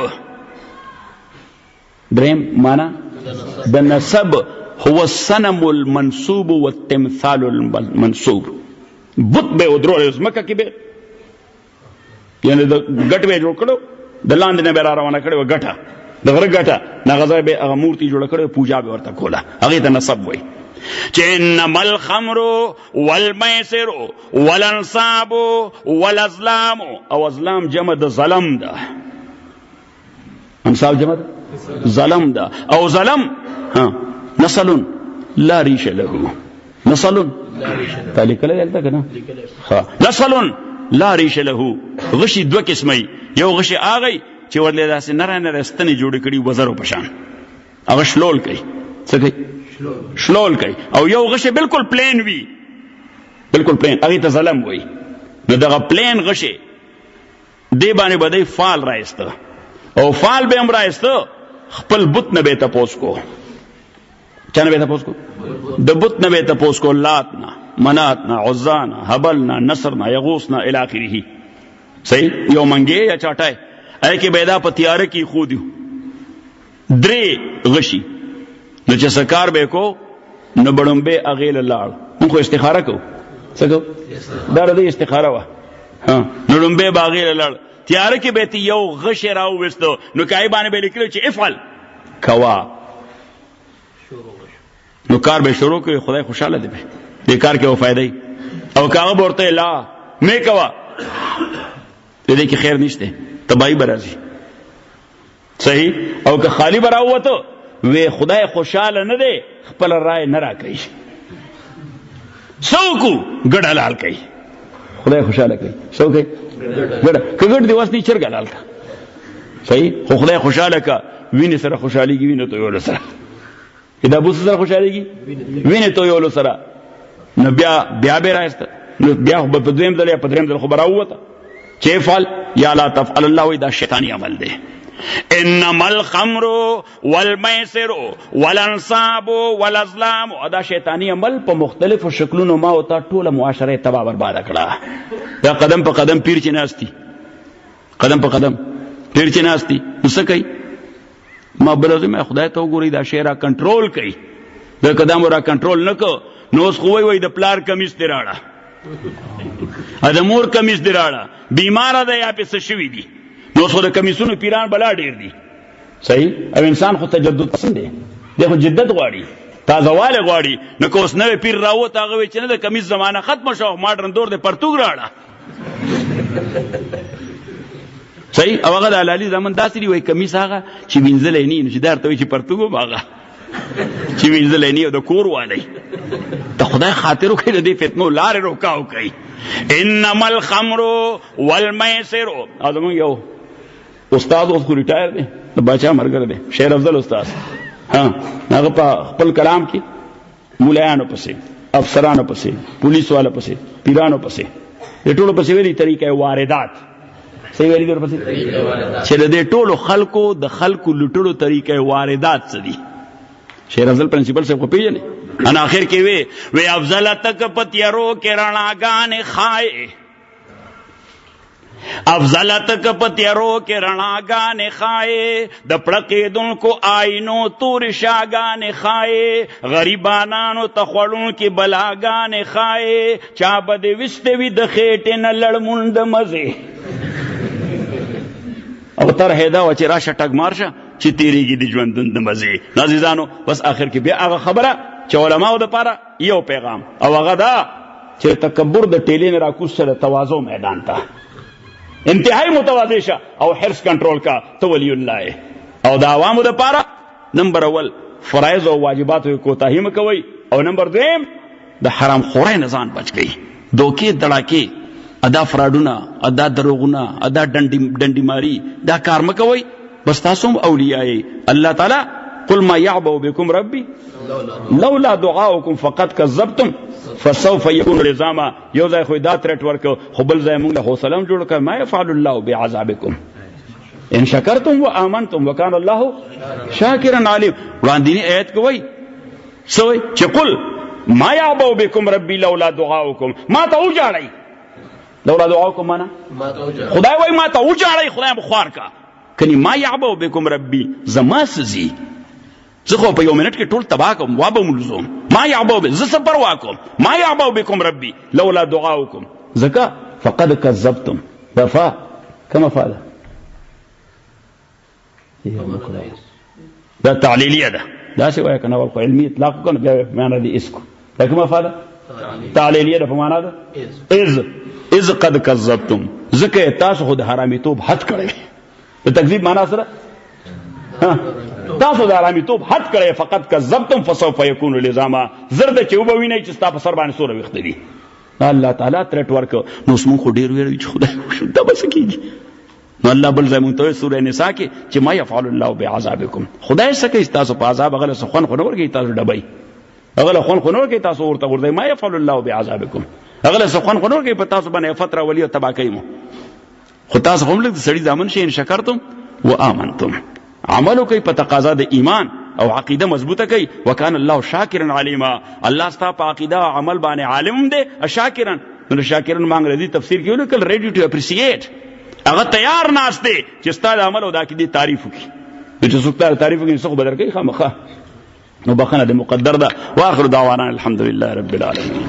دریم مانا د نسب هو الصنم المنصوب والتمثال المنصوب. بت به ودرول ځمکه کې به یعنی د ګټ به جوړ کړو، د لاندې نه به را روانه کړې وه ګټه، د غره ګټه، نه هغه ځای به هغه مورتي جوړه کړې، پوجا به ورته کوله، هغې ته نسب وایي. انما الخمر والمیسر والانصاب والازلام. او ازلام جمع د ظلم ده، انصاب جمع ده ظلم ده. او ظلم نسل لا ریش له، نسل تالی کله دلته کنه نسل لا ریش له. غشي دو قسمه، یو غشي هغه چې ورله داسې نره نره ستنې جوړې کړي وزرو په شان، هغه شلول کوي. څه کوي؟ شلول کوي. او یو غشي بالکل پلین وي، بالکل پلین، هغې ته ظلم وایي. نو دغه پلین غشي دې باندې به دی فال رایسته، او فال به هم رایسته، خپل بت نه به یې تپوس کو. چا نه به یې تپوس کو؟ د بت نه به یې تپوس کو، لات نه، منات نه، عزا نه، هبل نه، نصر نه، یغوث نه، الی آخره. صحیح؟ یو منګې یا چاټای هغې کې به یې دا په تیاره کې ایښودي درې غشي. نو چې سکار به کو نو بړومبې هغې له لاړ، موږ خو استخاره کوو، څه کوو؟ دا د دې استخاره وه. نو ړومبې به هغې له لاړ، تیاره کې به یې یو غشی را وویسته، نو که هغې باندې به یې لیکلي چې افعل کوه، نو کار به شروع کوي. خدای خوشحاله دی، دې کار کې به فایده وي. او کاغه ورته لا مې کوا دې کې خیر نشته تباہی برازي صحیح او که خالی براوته وی خدای خوشاله نه دی خپل رائے نه راکړي څوک ګډ حلال کوي خدای خوشاله کوي څوک ګډ کګړ دی واسني چرګ حلال کا صحیح خو خدای خوشاله کا ویني سره خوشاليږي ویني ته یو سره کدا بوس سره خوشاليږي ویني ته یو سره نو بیا به راځه نو بیا په دویم ځل یا په دریم ځل خبر اوته چې فعل یا لا تفعل الله وی دا شیطانی عمل دی انما الخمر والمیسر والانصاب والازلام دا شیطانی عمل په مختلفو شکلونو ما او تا ټوله معاشره تباہ برباد کړه دا قدم په قدم پیر چې ناشتي قدم په قدم پیر چې ناشتي څه کوي ما بلځه خدای ته وګوري دا شی را کنټرول کوي دا قدم را کنټرول نکو نو اوس خو وای د پلار کمیس دی راړه ا د مور کمیس دی راړه بیمار ده یا په شوی دی نو خو د کمیسونو پیران بلا ډیر دي صحیح او انسان خو تجدد پسند دی دغه جدت غواړي تازهواله غواړي نو کو اوس نوې پیر راوت هغه چې نه د کمیس زمانہ ختم شو ماډرن دور د پرتګ راړه صحیح او هغه د علالي زمون داسې دی وای کمیس هغه چې وینځلې نه چې درته وای چې پرتګو هغه چې وینځلې نه د کور والی ته خدای خاطر وکړي د دې فتنو لارې روکاو کوي انما الخمر والمیسر ادم یو استاد اوس ریټایر دی د بچا مرګ دی شیر افضل استاد ها هغه په خپل کلام کې مولایانو پسې افسرانو پسې پولیس والا پسې پیرانو پسې د ټولو پسې ویلي طریقې واردات صحیح ویلي در پسې چې د ټولو خلکو د خلکو لټولو طریقې واردات څه دي شیر افضل پرنسپل صاحب کو پیژنې انا آخر کې وی افضل تک پتیرو کې رڼاګانې خای افضل تک پتیرو کې رڼاګانې خای د پړقېدونکو آینو تور شاګانې خای غریبانانو ته خوړونکې بلاګانې خای چا به دې وسته وي د خېټې نه لړمون د مزې او تر هدا و چې راشه ټګ مارشه چې تیریږي د ژوندون د مزې عزیزانو بس آخر کې بیا هغه خبره چې علماء د پاره یو پیغام او هغه دا چې تکبر د ټیلې نه راکوز سره تواضع میدان ته انتهایی متواضع شه او حرص کنټرول کا تو ولی الله او د عوامو د پاره نمبر اول فرایض او واجبات کوتاهی مکوي او نمبر دویم د حرام خورۍ نه ځان بچ کړئ دوکې دړاکې ادا فراډونه ادا دروغونه ادا ډنډی ماری دا کار مکوي بس تاسو اولیاء الله تعالی قل ما يعبأ بكم ربي لولا دعاؤكم فقد كذبتم فسوف يكون لزاما یو ځای خو دا ترټ ورکو خو بل ځای موږ له حوصله جوړ کړ ما يفعل الله بعذابكم ان شکرتم وآمنتم وكان الله شاکرا علیم وړاندې آیت کوي سوې چې قل ما يعبأ بكم ربي لولا دعاؤكم ما ته وجاړی لولا دعاؤكم معنا خدای وای ما ته وجاړی خدای بخوار کا کني ما يعبأ بكم ربي زما سزي زه خو په یو منټ کې ټول تباہ کوم وابه ملزوم ما يعبأ زه سفر واکم ما يعبأ بكم ربي لولا دعاؤكم زکا فقد كذبتم دفا كما فعل دا تعلیلیه ده دا څه وایي کنه ورکو علمي اطلاق کنه بیا معنا دي اسکو دا کومه فعل تعلیلیه ده په معنا ده اذ قد كذبتم زکه تاسو خود حرامي توب حد کړی د تکذیب معنا سره تاسو د حرامي توب حد کړی فقط کذبتم فسوف يكون لزاما زرد چې وبوینه چې تاسو سر باندې سور وخت دي الله تعالی ترټ ورک نو اسمو خو ډیر ویل چې خدای شو دا بس کیږي نو الله بل زمون ته سورې نساء کې چې ما يفعل الله بعذابكم خدای سکه تاسو په عذاب غل سخن خو نور کې تاسو ډبای غل خون خو نور کې تاسو ورته ورته ما يفعل الله بعذابكم غل سخن خو نور کې په تاسو باندې فتره ولی او تبا کوي خو تاسو هم لږ سړی ځامن شي ان شکرتم وآمنتم عملو کوي په تقاضا د ایمان او عقیده مضبوطه کوي وکانه الله شاکرا علیما الله ستا په عقیده او عمل باندې عالم دی شاکرا نو شاکرا مانګ رضی تفسیر کې ولیکل ریډی ټو اپریشیټ هغه تیار ناشته چې ستا د عمل او د عقیده تعریف وکړي چې څوک تعریف وکړي څوک بدر کوي خامخا نو بخنه د مقدر ده واخر دعوانا الحمدلله رب العالمین